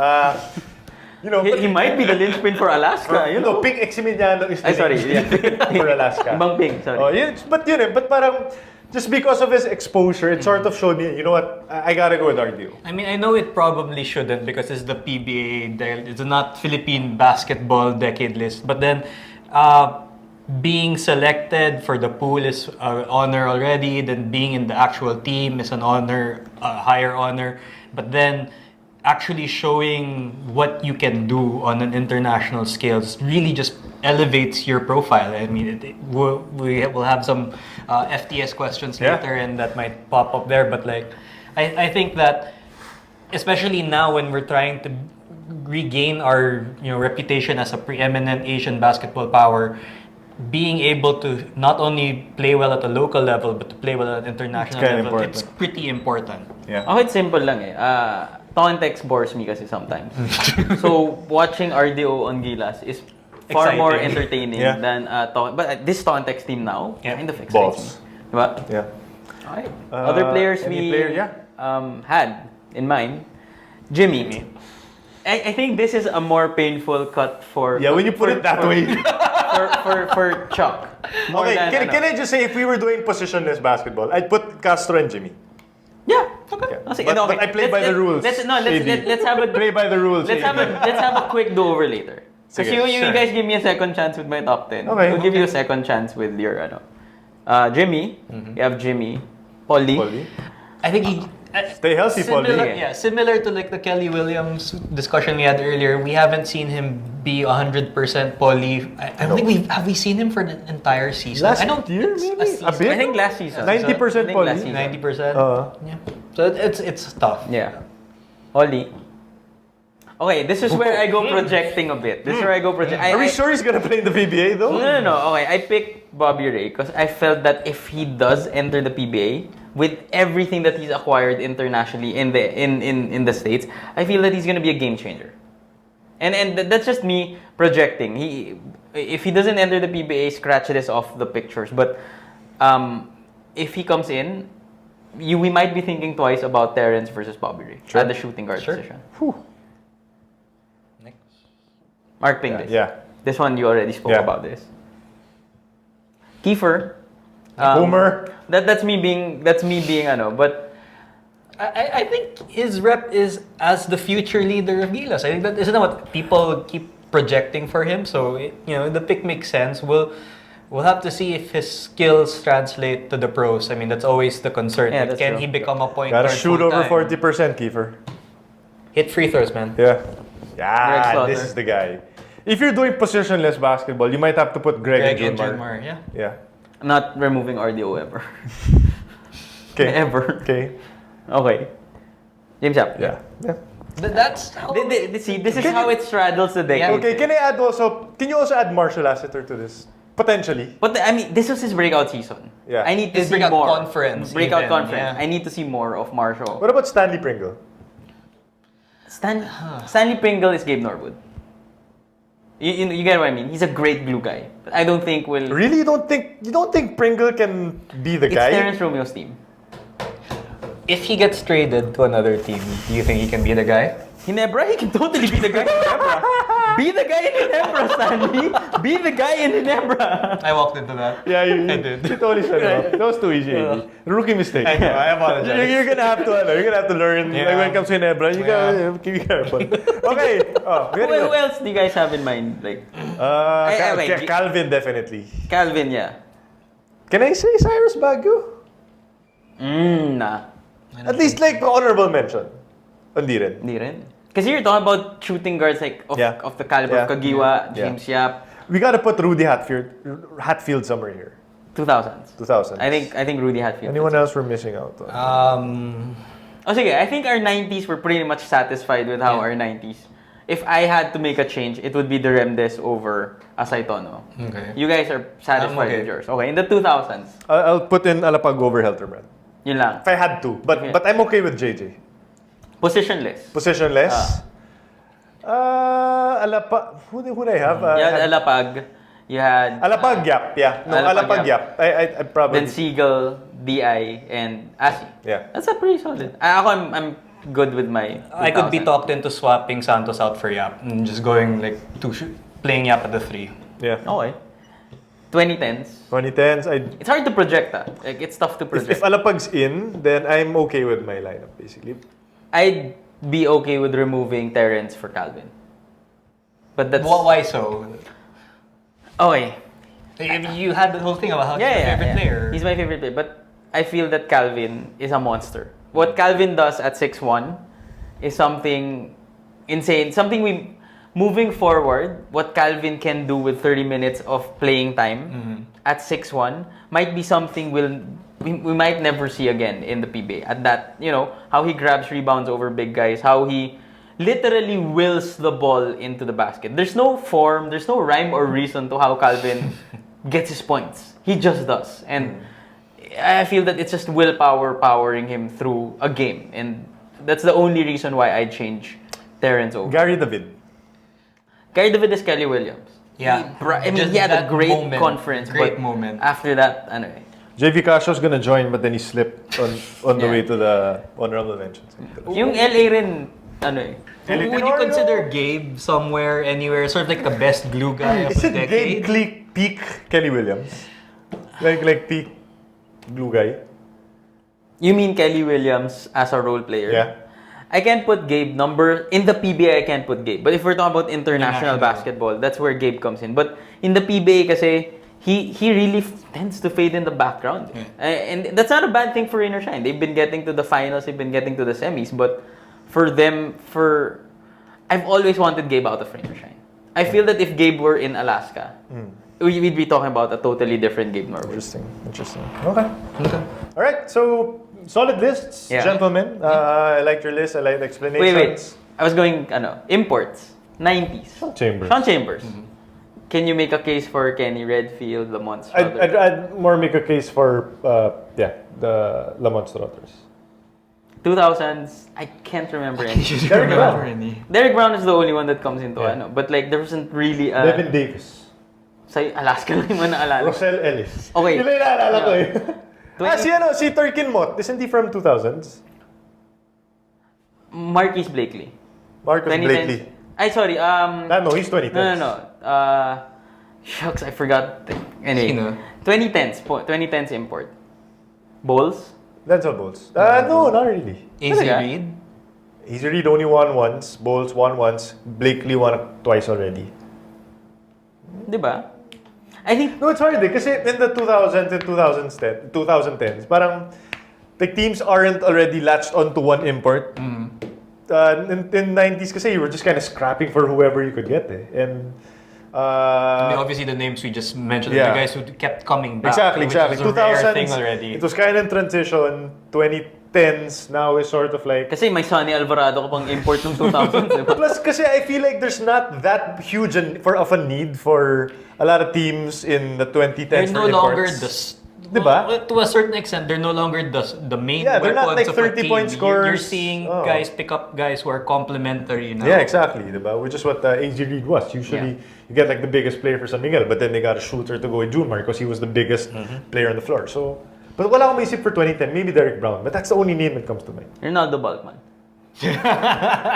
He might be the linchpin for Alaska. Ping Eximiliano is the Sorry, linchpin for Alaska. Ibang Ping, sorry. But parang just because of his exposure, it sort of showed me, you know what, I gotta go with RDO. I mean, I know it probably shouldn't because it's the PBA, it's not Philippine basketball decade list. But then, being selected for the pool is an honor already. Then being in the actual team is an honor, a higher honor. But then, actually showing what you can do on an international scale really just elevates your profile. I mean, we will have some FTS questions later, and that might pop up there. But like, I think that especially now when we're trying to regain our reputation as a preeminent Asian basketball power, being able to not only play well at a local level but to play well at an international level, it's pretty important. Yeah. Ako, it's simple lang eh. Context bores me kasi sometimes. So, watching RDO on Gilas is far more entertaining than but this context team now kind of excites me. Diba? Yeah. Okay. Other players had in mind, Jimmy. I think this is a more painful cut for... Yeah, when you put it that way. for Chuck. Okay, can I just say, if we were doing positionless basketball, I'd put Castro and Jimmy. Yeah. Okay. But I play by the rules. Let's have a play by the rules. Let's have a quick do-over later. Because you guys give me a second chance with my top 10. Okay. We'll give you a second chance with your Jimmy. You have Jimmy. Paulie. I think he... Stay healthy, Paulie. Yeah, similar to like the Kelly Williams discussion we had earlier, we haven't seen him be 100% Paulie. I don't think have we seen him for the entire season? Last I don't year, think maybe? a A bit? I think last season. 90% Paulie. 90%. Yeah. So it's tough. Yeah. Paulie. Okay, this is where I go projecting a bit. Are we sure he's gonna play in the PBA though? No. Okay, I picked Bobby Ray because I felt that if he does enter the PBA with everything that he's acquired internationally in the States, I feel that he's gonna be a game changer. And that's just me projecting. If he doesn't enter the PBA, scratch this off the pictures. But if he comes in, we might be thinking twice about Terrence versus Bobby Ray at the shooting guard position. Mark Pingles. Yeah. This one you already spoke about this. Kiefer. Boomer. That's me being but I think his rep is as the future leader of Gilas. I think that isn't that what people keep projecting for him. So the pick makes sense. We'll have to see if his skills translate to the pros. I mean, that's always the concern. Yeah, Like, can he become a point guard? Gotta shoot over full-time? 40%, Kiefer. Hit free throws, man. Yeah. Greg Slaughter. This is the guy. If you're doing positionless basketball, you might have to put Greg and Junmar. Yeah. I'm not removing RDO ever. Okay. Ever. Okay. Okay. James Yap. Yeah. That's how... See, this is how it straddles the decade. Okay, can you also add Marshall Lassiter to this? Potentially. But I mean, this was his breakout season. Yeah. I need to His see breakout more. conference Breakout even, conference. yeah. I need to see more of Marshall. What about Stanley Pringle? Stanley Pringle is Gabe Norwood. You get what I mean? He's a great glue guy. But I don't think will... Really? You don't think Pringle can be the It's guy? Terrence Romeo's team. If he gets traded to another team, do you think he can be the guy? Ginebra, he can totally be the guy in Ginebra. Be the guy in Ginebra, Stanley. Be the guy in Ginebra. I walked into that. Yeah, you did. You totally set it up. That was too easy. Rookie mistake. I know, I apologize. You're gonna have to learn. Yeah. Like when it comes to Ginebra, you gotta be careful. Okay. Who else do you guys have in mind? Like wait, Calvin definitely. Calvin, yeah. Can I say Cyrus Baguio? Nah. At least like honorable mention. Hindi rin. Hindi rin. Kasi you're talking about shooting guards like of the caliber of Kagiwa, James Yap. We gotta put Rudy Hatfield somewhere here. 2000s. 2000s. I think Rudy Hatfield. Anyone else we're missing out on? Sige, I think our 90s were pretty much satisfied with how our 90s. If I had to make a change, it would be the Remdes over Asaytono. Okay. You guys are satisfied with yours. Okay, in the 2000s. I'll put in Alapag over Helterbrand. Yun lang. If I had to. But I'm okay with JJ. Positionless. Positionless. Alapag. Who did I have? You had Alapag. You had... Alapag, Yap. Yeah. No, Alapag, Yap. I probably... Then Siegel, DI, and Asi. Yeah. That's a pretty solid. I'm good with my 2000. I could be talked into swapping Santos out for Yap and just going like playing Yap at the 3. Yeah. Okay. 2010s. 2010s, It's hard to project, Like, it's tough to project. if Alapag's in, then I'm okay with my lineup, basically. I'd be okay with removing Terrence for Calvin. But that's... Why so? Okay. You had the whole thing about how he's your favorite player. He's my favorite player. But I feel that Calvin is a monster. What Calvin does at 6'1", is something insane. Moving forward, what Calvin can do with 30 minutes of playing time at 6'1" might be something we might never see again in the PBA. At that, how he grabs rebounds over big guys, how he literally wills the ball into the basket. There's no form, there's no rhyme or reason to how Calvin gets his points. He just does. And I feel that it's just willpower powering him through a game. And that's the only reason why I change Terrence over. Gary David. Gary David is Kelly Williams. Yeah. He had a great moment, conference. Great but moment. After that, JV Casio's gonna join, but then he slipped on the way to the honorable mentions. yung LA rin, Would you consider Gabe somewhere, anywhere, sort of like the best glue guy of Is the it decade? Gabe peak Kelly Williams? Like peak glue guy? You mean Kelly Williams as a role player? Yeah. I can't put Gabe in the PBA. I can't put Gabe. But if we're talking about international basketball, that's where Gabe comes in. But in the PBA, kasi he really tends to fade in the background. Yeah. And that's not a bad thing for Rain or Shine. They've been getting to the finals. They've been getting to the semis. But I've always wanted Gabe out of Rain or Shine. I feel that if Gabe were in Alaska, we'd be talking about a totally different Gabe Norwood. Interesting. Okay. All right. So solid lists, gentlemen. I liked your list. I liked the explanations. Wait. I was going, imports. 90s. Sean Chambers. Mm-hmm. Can you make a case for Kenny Redfield, Lamont Struthers? I'd more make a case for, the Lamont Struthers. 2000s, I can't remember any. Derek Brown is the only one that comes into but like there wasn't really Devin Davis. Sa Alaska lang mo naalala. Rosel Ellis. Okay. Yun na naalala ko eh. Si Turkin Mott, isn't he from 2000s? Marquise Blakely. Marcus Blakely. Sorry. No, he's 2010s. No. Shucks, I forgot. Anyway, 2010s import. Bowles? Denzel Bowles. No, not really. Easy Reed. Easy Reed only won once. Bowles won once. Blakely won twice already. Diba? I think... No, it's hard kasi in the 2000s and 2010s, parang the teams aren't already latched onto one import. In 90s kasi you were just kind of scrapping for whoever you could get And obviously the names we just mentioned, the guys who kept coming back. Exactly. Which was a rare thing 2000s, already. it was kind of in transition. 2010s now is sort of like... Kasi may Sonny Alvarado ko pang import ng 2000s. Plus, kasi I feel like there's not that huge of a need for a lot of teams in the 2010s They're for no longer imports. Diba? To a certain extent, they're no longer the main they're not like weapons of a 30-point team. scorers. You're seeing guys pick up guys who are complementary now. Yeah, exactly. Diba? Which is what AJ Reed was. Usually, you get like the biggest player for San Miguel, but then they got a shooter to go with Junmar because he was the biggest player on the floor. So, but wala akong maisip for 2010. Maybe Derek Brown, but that's the only name that comes to mind. Ronaldo Balkman.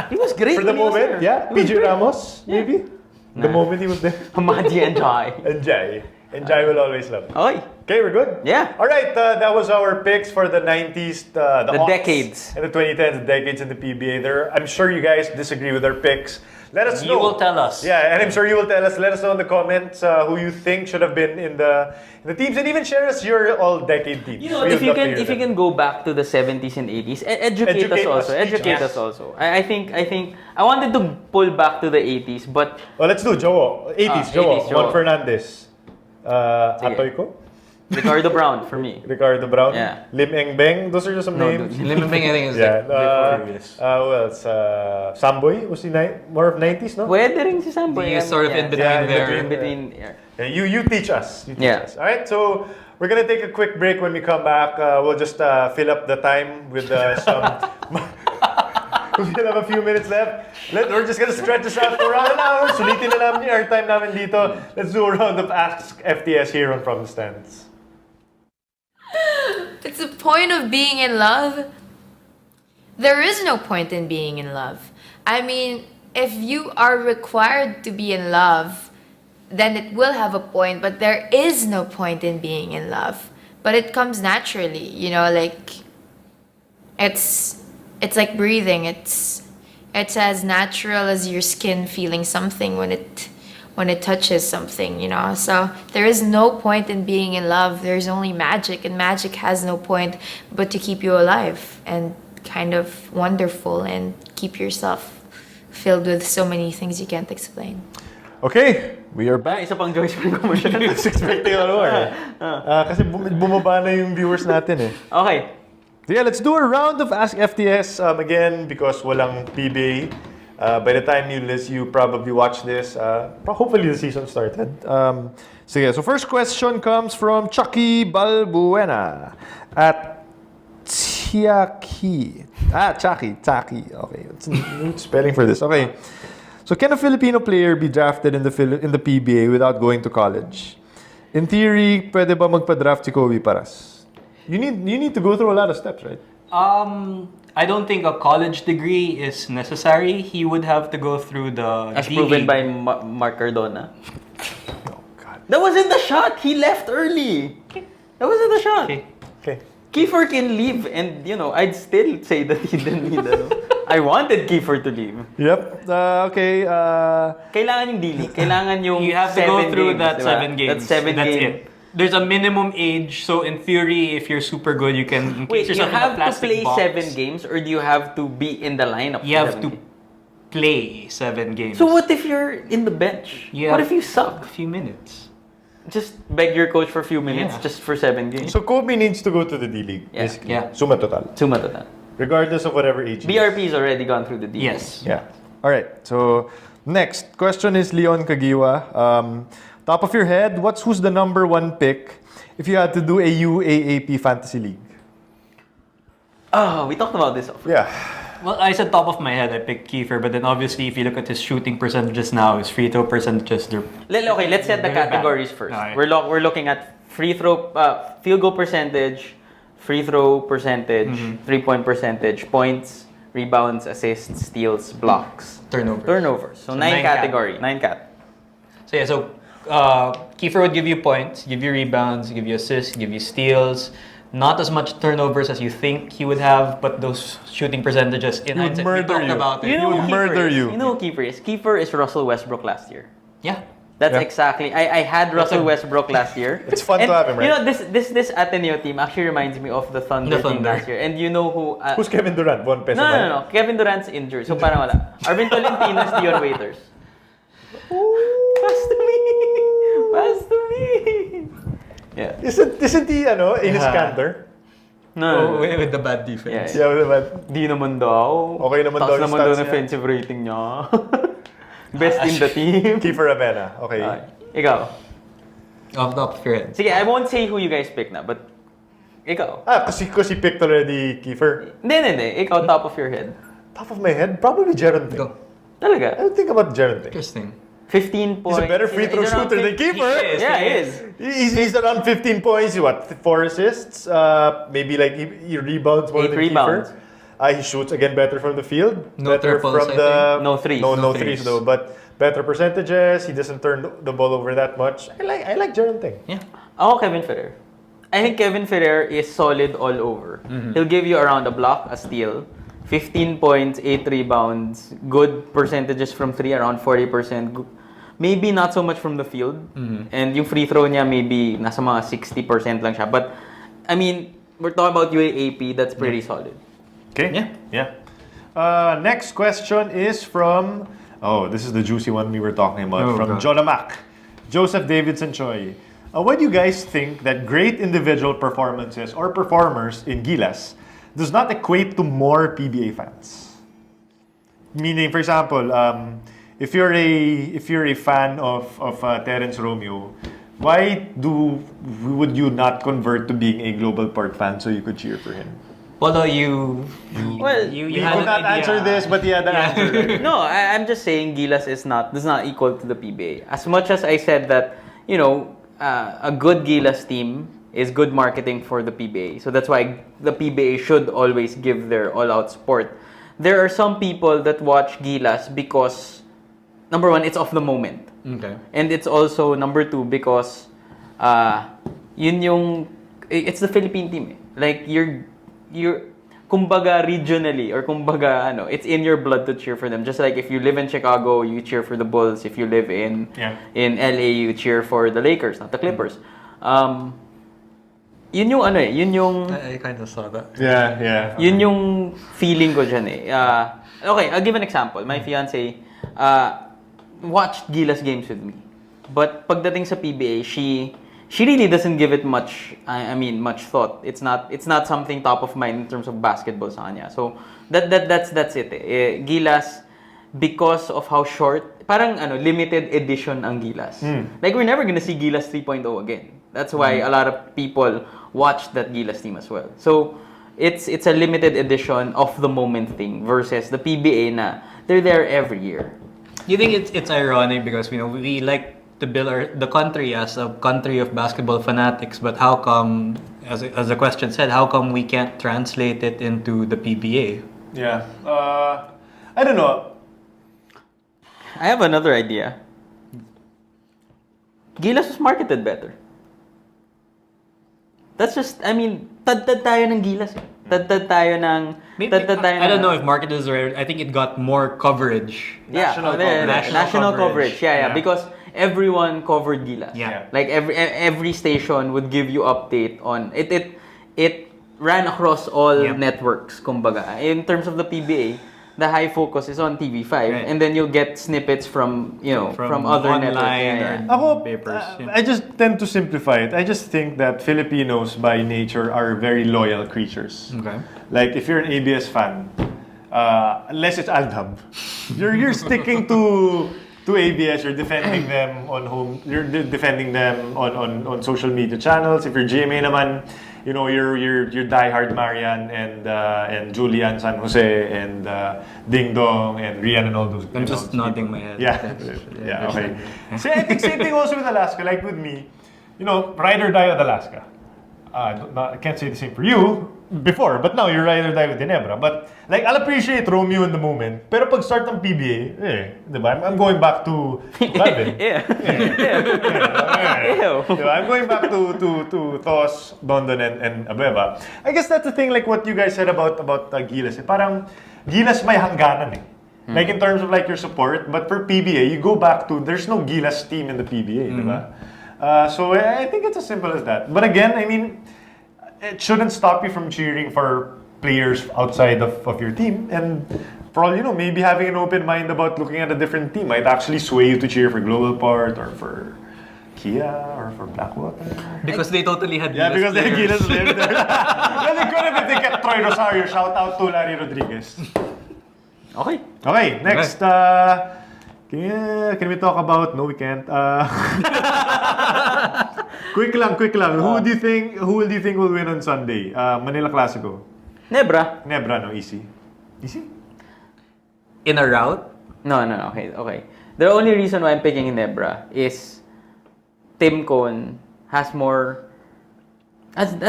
He was great For the moment, PJ Ramos, maybe. The moment he was there. Hamadi and Jai. And Jai will always love it. Oy. Okay, we're good? Yeah. All right, that was our picks for the 90s, the aughts, decades. And the 2010s, the decades in the PBA. I'm sure you guys disagree with our picks. Let us know. You will tell us. Yeah, and I'm sure you will tell us. Let us know in the comments who you think should have been in the teams, and even share us your all-decade teams. If you can go back to the 70s and 80s, educate us also. I think I wanted to pull back to the 80s, but let's do Joe. 80s, Joe. Juan Fernandez. Atoyko? Ricardo Brown for me. Ricardo Brown. Yeah. Lim Eng Beng. Those are just some names. Lim Eng Beng, I think, is previous. Who else? Samboy was he more of 90s, no? Pwede rin si Samboy. He is sort of in between there. In between. You teach us. All right, so we're gonna take a quick break. When we come back, we'll just fill up the time with some. We still have a few minutes left. We're just gonna stretch this out for around an hour. Sulitin na namin yung airtime namin dito. Let's do a round of Ask FTS here on From the Stands. It's the point of being in love. There is no point in being in love. I mean, if you are required to be in love, then it will have a point, but there is no point in being in love. But it comes naturally, like it's like breathing. It's as natural as your skin feeling something when it touches something, So there is no point in being in love. There's only magic, and magic has no point but to keep you alive and kind of wonderful and keep yourself filled with so many things you can't explain. Okay, we are back. Isa pang Joyce Pang commercial. I was expecting more eh. Kasi bumaba na yung viewers natin eh. Okay. So yeah, let's do a round of Ask FTS again because walang PBA. By the time you probably watch this, hopefully the season started. So first question comes from Chucky Balbuena at Chucky. Chucky. Okay, what's the spelling for this? Okay. So can a Filipino player be drafted in the PBA without going to college? In theory, pwede ba magpa-draft si Kobe Paras? You need to go through a lot of steps, right? I don't think a college degree is necessary. He would have to go through the As D proven League. by Mark Cardona. Oh God. That wasn't the shot. He left early. That wasn't the shot. Okay. Kiefer can leave, and I'd still say that he didn't need I wanted Kiefer to leave. Yep. Okay. Kailangan yung D-League. Kailangan yung You have to go through that 7 games. That 7 That's game. it. There's a minimum age, so in theory, if you're super good, you can Wait, encase you yourself in a have to plastic play box. 7 games, or do you have to be in the lineup? You for have 7 to games? play 7 games. So what if you're in the bench? You What have if you suck? a few minutes. Just beg your coach for a few minutes, Yeah. just for 7 games. So Kobe needs to go to the D-League, Yeah. basically. Yeah. Suma total. Suma total. Regardless of whatever age. he is. BRP's already gone through the D. Yes. Yeah. All right. So next question is Leon Kagiwa. Top of your head, who's the number 1 pick if you had to do a UAAP fantasy league? Oh, we talked about this. Yeah. Well, I said top of my head, I picked Kiefer, but then obviously, if you look at his shooting percentages now, his free throw percentages, they're Okay, let's set the Very bad. categories first. Alright. We're looking at free throw, field goal percentage, free throw percentage, 3-point percentage, points, rebounds, assists, steals, blocks, turnovers. So, So 9 9 category, 9 cat. So yeah, Kiefer would give you points, give you rebounds, give you assists, give you steals. Not as much turnovers as you think he would have, but those shooting percentages in hindsight, we murder talked you. about it. You know would who murder Kiefer is? you. You know who Kiefer is? Kiefer is Russell Westbrook last year. Yeah. That's Yeah. exactly. I had Russell a- Westbrook last year. It's fun And to have him, right? You know, this Ateneo team actually reminds me of the Thunder The team Thunder. last year. And you know who? Who's Kevin Durant? 1 peso. No. Kevin Durant's injured, so parang wala. Arvin Tolentino's Dion Waiters. Pass to me. Pass to me. Yeah. Isn't he, Enes Kanter? No. with the bad defense. Yeah. Yeah, but Di naman daw. Okay naman daw Taas yung naman daw stats ang niya. offensive rating niya. Best in the team. Kiefer Avena. Okay. Okay. Ikaw. Off the top of your head. Sige, I won't say who you guys pick na, but ikaw. Kasi picked already Kiefer. Hindi. Ikaw, top of your head. Top of my head, probably Jaron Ting. Go. I Talaga? don't think about Jaron Ting. Interesting. 15 points. He's a better free throw He's around shooter than 15 Kiefer. He is. Yeah, he is. He's around 15 points, 4 assists, maybe like he rebounds more 8 than rebounds. Kiefer. He shoots again better from the field. No better triples, from I the think. No threes. No No threes threes. though, but better percentages. He doesn't turn the ball over that much. I like Jaron Ting. Yeah. Ako, Kevin Ferrer. I think Kevin Ferrer is solid all over. He'll give you around a block, a steal, 15 points, 8 rebounds, good percentages from 3, around 40%. Maybe not so much from the field. And yung free throw niya, maybe nasa mga 60% lang siya. But, I mean, we're talking about UAAP, that's pretty solid. Okay. Yeah. Next question is from. Oh, this is the juicy one we were talking about. Oh, from God. Jolamak, Joseph Davidson Choi. Why do you guys think that great individual performances or performers in Gilas does not equate to more PBA fans? Meaning, for example, if you're a fan of Terence Romeo, why would you not convert to being a Global Park fan so you could cheer for him? Although you Well, you He had could an not idea. answer this, but he had an answer. Right? No, I'm just saying Gilas does not equal to the PBA. As much as I said that, a good Gilas team is good marketing for the PBA. So that's why the PBA should always give their all-out support. There are some people that watch Gilas because, number one, it's of the moment. Okay. And it's also, number two, because it's the Philippine team. Like, you're kumbaga regionally, or kumbaga, it's in your blood to cheer for them. Just like if you live in Chicago, you cheer for the Bulls. If you live in LA, you cheer for the Lakers, not the Clippers. Yun yung ano eh, yun yung I kind of saw that. Yeah. yun yung feeling ko dyan eh. Okay, I'll give an example. My fiance watched Gilas games with me. But pagdating sa PBA, she really doesn't give it much much thought. It's not something top of mind in terms of basketball sa kanya. So that's it eh. Gilas, because of how short, parang limited edition ang Gilas. Like we're never gonna see Gilas 3.0 again. That's why a lot of people watched that Gilas team as well. So it's a limited edition of the moment thing versus the PBA na they're there every year. Do you think it's ironic because we like to build the country as a country of basketball fanatics, but how come, as the question said, how come we can't translate it into the PBA? Yeah. I don't know. I have another idea. Gilas was marketed better. That's just, tad-tad tayo ng Gilas. Tad-tad tayo ng... I don't know if market is right. I think it got more coverage. National coverage. Yeah, because everyone covered Gilas. Yeah. Like every station would give you update on it. It ran across all networks, kumbaga. In terms of the PBA, the high focus is on TV5, and then you'll get snippets from other online networks. or papers. I just tend to simplify it. I just think that Filipinos by nature are very loyal creatures. Okay. Like if you're an ABS fan, unless it's Aldham, you're sticking to ABS. You're defending them on home. You're defending them on social media channels. If you're GMA naman, you're diehard Marian and Julian San Jose and Ding Dong and Rian and all those. I'm just nodding my head. Yeah. Okay. So I think same thing also with Alaska. Like with me, ride or die with Alaska. I can't say the same for you before, but now you're ride or die with Ginebra. But like I'll appreciate Romeo in the moment. Pero pag start ng PBA, diba? I'm going back to Calvin. Diba? I'm going back to Tos, Dondon, and Abeba. I guess that's the thing, like what you guys said about Gilas. Parang Gilas may hangganan eh. Like in terms of like your support, but for PBA, you go back to there's no Gilas team in the PBA, diba? So I think it's as simple as that. But again, it shouldn't stop you from cheering for players outside of your team. And for all maybe having an open mind about looking at a different team might actually sway you to cheer for Global Port or for Kia or for Blackwater. Because they totally had Yeah, Gilas because they players. Gilas lived there. Well, they could have if they kept Troy Rosario. Shout out to Larry Rodriguez. Okay, next. Can we talk about? No, we can't. Quick lang. Who do you think will win on Sunday? Manila Classico. Nebra. Nebra, no, easy. Easy? In a route? No. Okay. The only reason why I'm picking Nebra is Tim Cone has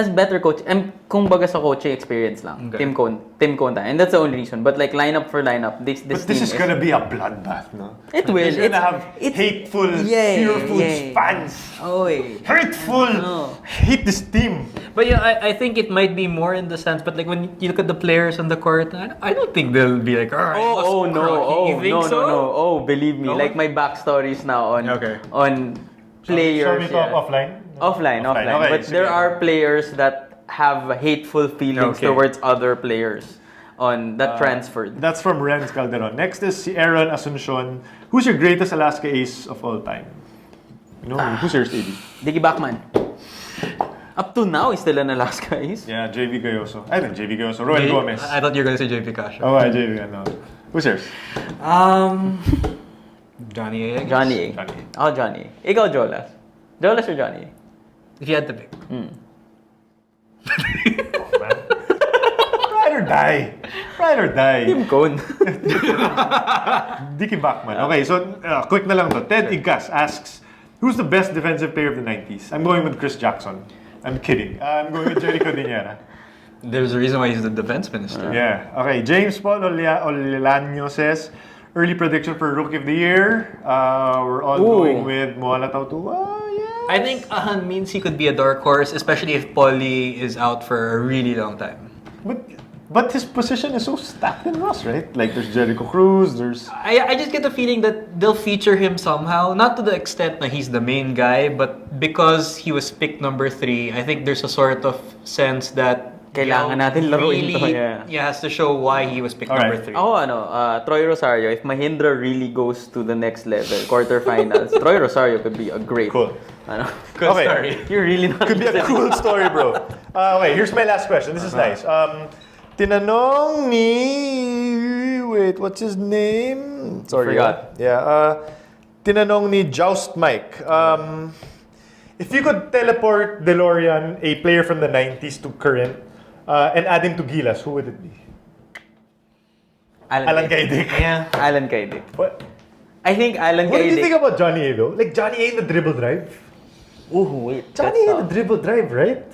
better coach. Kung baga sa coaching experience lang. Okay. Tim Cone tayo. And that's the only reason. But like lineup for lineup, this But team this is gonna be a bloodbath, no? It will. You're gonna have hateful, fearful fans. Hurtful. No. Hate this team. But I think it might be more in the sense, but like when you look at the players on the court, I don't think they'll be like, alright. You think so? No. Oh, believe me. No? Like my backstories now on players. Shall we talk offline? Offline. Okay, But there sige. are players that have hateful feelings towards other players on that transferred. That's from Renz Calderon. Next is si Aaron Asuncion. Who's your greatest Alaska ace of all time? Who's yours, AD? Diggy Bachman. Up to now, is still an Alaska ace. Yeah, JV Gayoso. I think JV Gayoso. Roel Gomez. I thought you were gonna say JP Cash. Oh, JV, no. Who's yours? Johnny A. I guess. Johnny A. Johnny Ako Johnny A. Ikaw, Jolas. Jolas or Johnny A? If you had to pick. Ride or die. Tim Cone. Dicky Bachman. Okay, so quick na lang to. Ted Igkas asks, who's the best defensive player of the 90s? I'm going with Chris Jackson. I'm kidding. I'm going with Jerry Cordillera. There's a reason why he's the defense minister. Yeah. Okay, James Paul Olilano says, early prediction for Rookie of the Year. We're all going with Moana Tautua. I think means he could be a dark horse, especially if Paulie is out for a really long time. But But his position is so stacked in Ross, right? Like there's Jericho Cruz, there's I just get the feeling that they'll feature him somehow, not to the extent that he's the main guy, but because he was picked number 3, I think there's a sort of sense that Kailangan natin laruin to, really, yeah. has to show why he was picked Alright. number 3. Ako Troy Rosario, if Mahindra really goes to the next level, quarterfinals, Troy Rosario could be a great cool. Good Okay. story. You're really not Could be a cool story, bro. Okay, here's my last question. This is nice. Tinanong ni... Wait, what's his name? Sorry. Forgot. Yeah. Tinanong ni Joust Mike. If you could teleport DeLorean, a player from the 90s to current, and add him to Gilas, who would it be? Alan Kaidik. Yeah. Alan Kaidik. What? I think Alan What do you Kaidik. think about Johnny A though? Like Johnny A in the dribble drive? Ooh, wait. Johnny A in the dribble drive, right?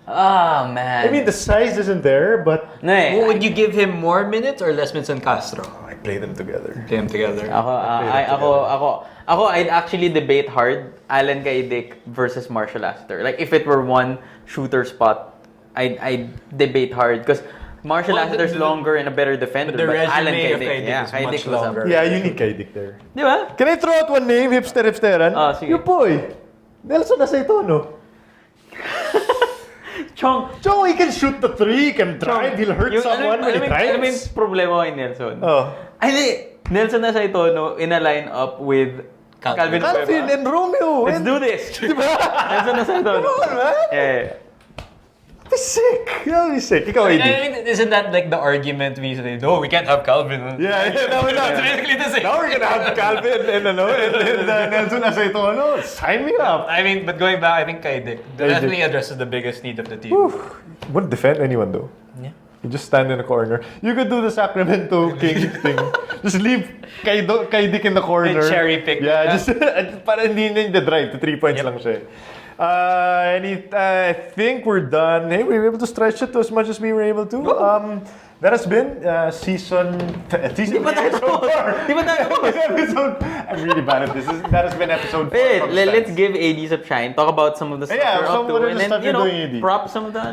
Ah, man. I mean, the size isn't there, but no, eh, Would you give him more minutes or less minutes than Castro? I play them together. Play them together. Ako, I'd actually debate hard Alan Kaidik versus Marshall Astor. Like, if it were one shooter spot, I'd debate hard because Marshall Well, Astor's longer and a better defender. but the But Alan resume of Kaidik, Kaidik yeah, is Kaidik much was up. longer. Yeah, you need Kaidik there. Di ba? Can I throw out one name, hipsteran? Sige. Your boy, Nelson Aceitono. Chong, Joe, he can shoot the 3, he can drive, he'll hurt someone when he alam mo yung drives. problema ko kay Nelson? Oh. Ay, hindi. Nelson Aceitono in a line-up with Calvin Calvin Cueva. and Romeo. Let's do this. Nelson Aceitono. Come on, man. Yeah. That'd be sick. That'd be sick. Ikaw, I AD. mean, isn't that like the argument we say? No, we can't have Calvin. Yeah, now we're not. It's basically the same. Now we're gonna have Calvin and Nelson Aceitono. Sign me up. I mean, but going back, I think Kaidik definitely addresses the biggest need of the team. Wouldn't defend anyone though. Yeah. You just stand in the corner. You could do the Sacramento Kings thing. Just leave Kaidik in the corner. And cherry pick. Yeah, just para hindi na the drive. To 3 points lang siya. I think we're done. Hey, we were able to stretch it to as much as we were able to. That has been season Di ba tayo episode 4. Di ba tayo Episode. I'm really bad at this. That has been episode 4. Wait, from let's Stats. give AD some shine. Talk about some of the stuff Yeah, we're some up of to. the And then, stuff you you're know, doing, AD. prop some of that.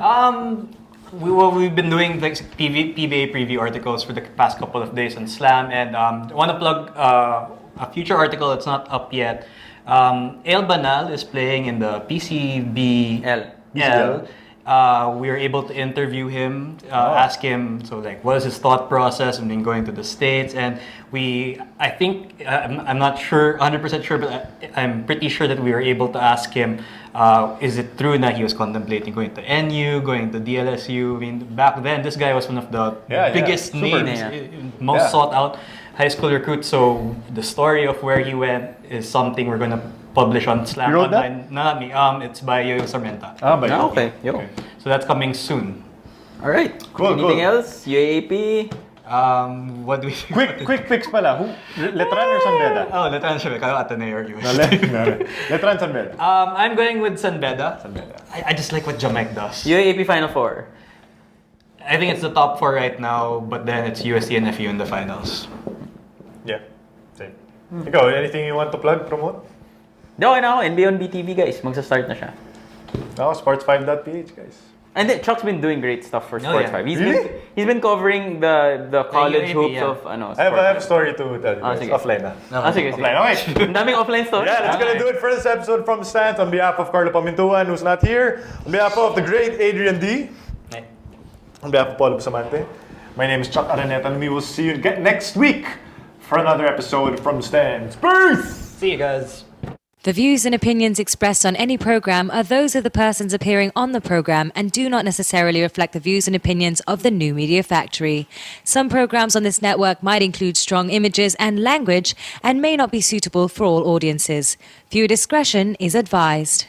We've been doing like PBA preview articles for the past couple of days on Slam, and want to plug a future article that's not up yet. El Banal is playing in the PCBL. We were able to interview him, ask him, so like, what is his thought process and then going to the States? And I think, I'm not sure, 100% sure, but I'm pretty sure that we were able to ask him, is it true that he was contemplating going to NU, going to DLSU? I mean, back then, this guy was one of the biggest super. names, most sought out high school recruits. So the story of where he went is something we're going to publish on Slam You wrote that? Online. No, not me. It's by Yo Sarmenta. Okay. Yo. So that's coming soon. All right. Cool, Anything cool. else? UAP? What do we Quick fix pala. Who? Letran or San Beda? Oh, Letran siya. Kaya Ateneo or US. Letran San Beda. I'm going with San Beda. I just like what Jamaica does. UAP Final Four. I think it's the top 4 right now, but then it's USC and FU in the finals. Yeah. Same. Ikaw, anything you want to plug, promote? Okay na ako. NBA on BTV, guys. Magsa-start na siya. Oh, sports5.ph, guys. And then, Chuck's been doing great stuff for Sports yeah. 5. Really? He's been covering the college UAP, hoops yeah. of I have a story to tell you guys. sige. Offline na. Sige. Offline, okay. Ang daming offline stories. Yeah, that's gonna do it for this episode from the stands. On behalf of Carlo Pamintuan, who's not here, on behalf of the great Adrian Dy, on behalf of Paulo Bustamante, my name is Chuck Araneta, and we will see you next week for another episode from the stands. Peace! See you guys. The views and opinions expressed on any program are those of the persons appearing on the program and do not necessarily reflect the views and opinions of the New Media Factory. Some programs on this network might include strong images and language and may not be suitable for all audiences. Viewer discretion is advised.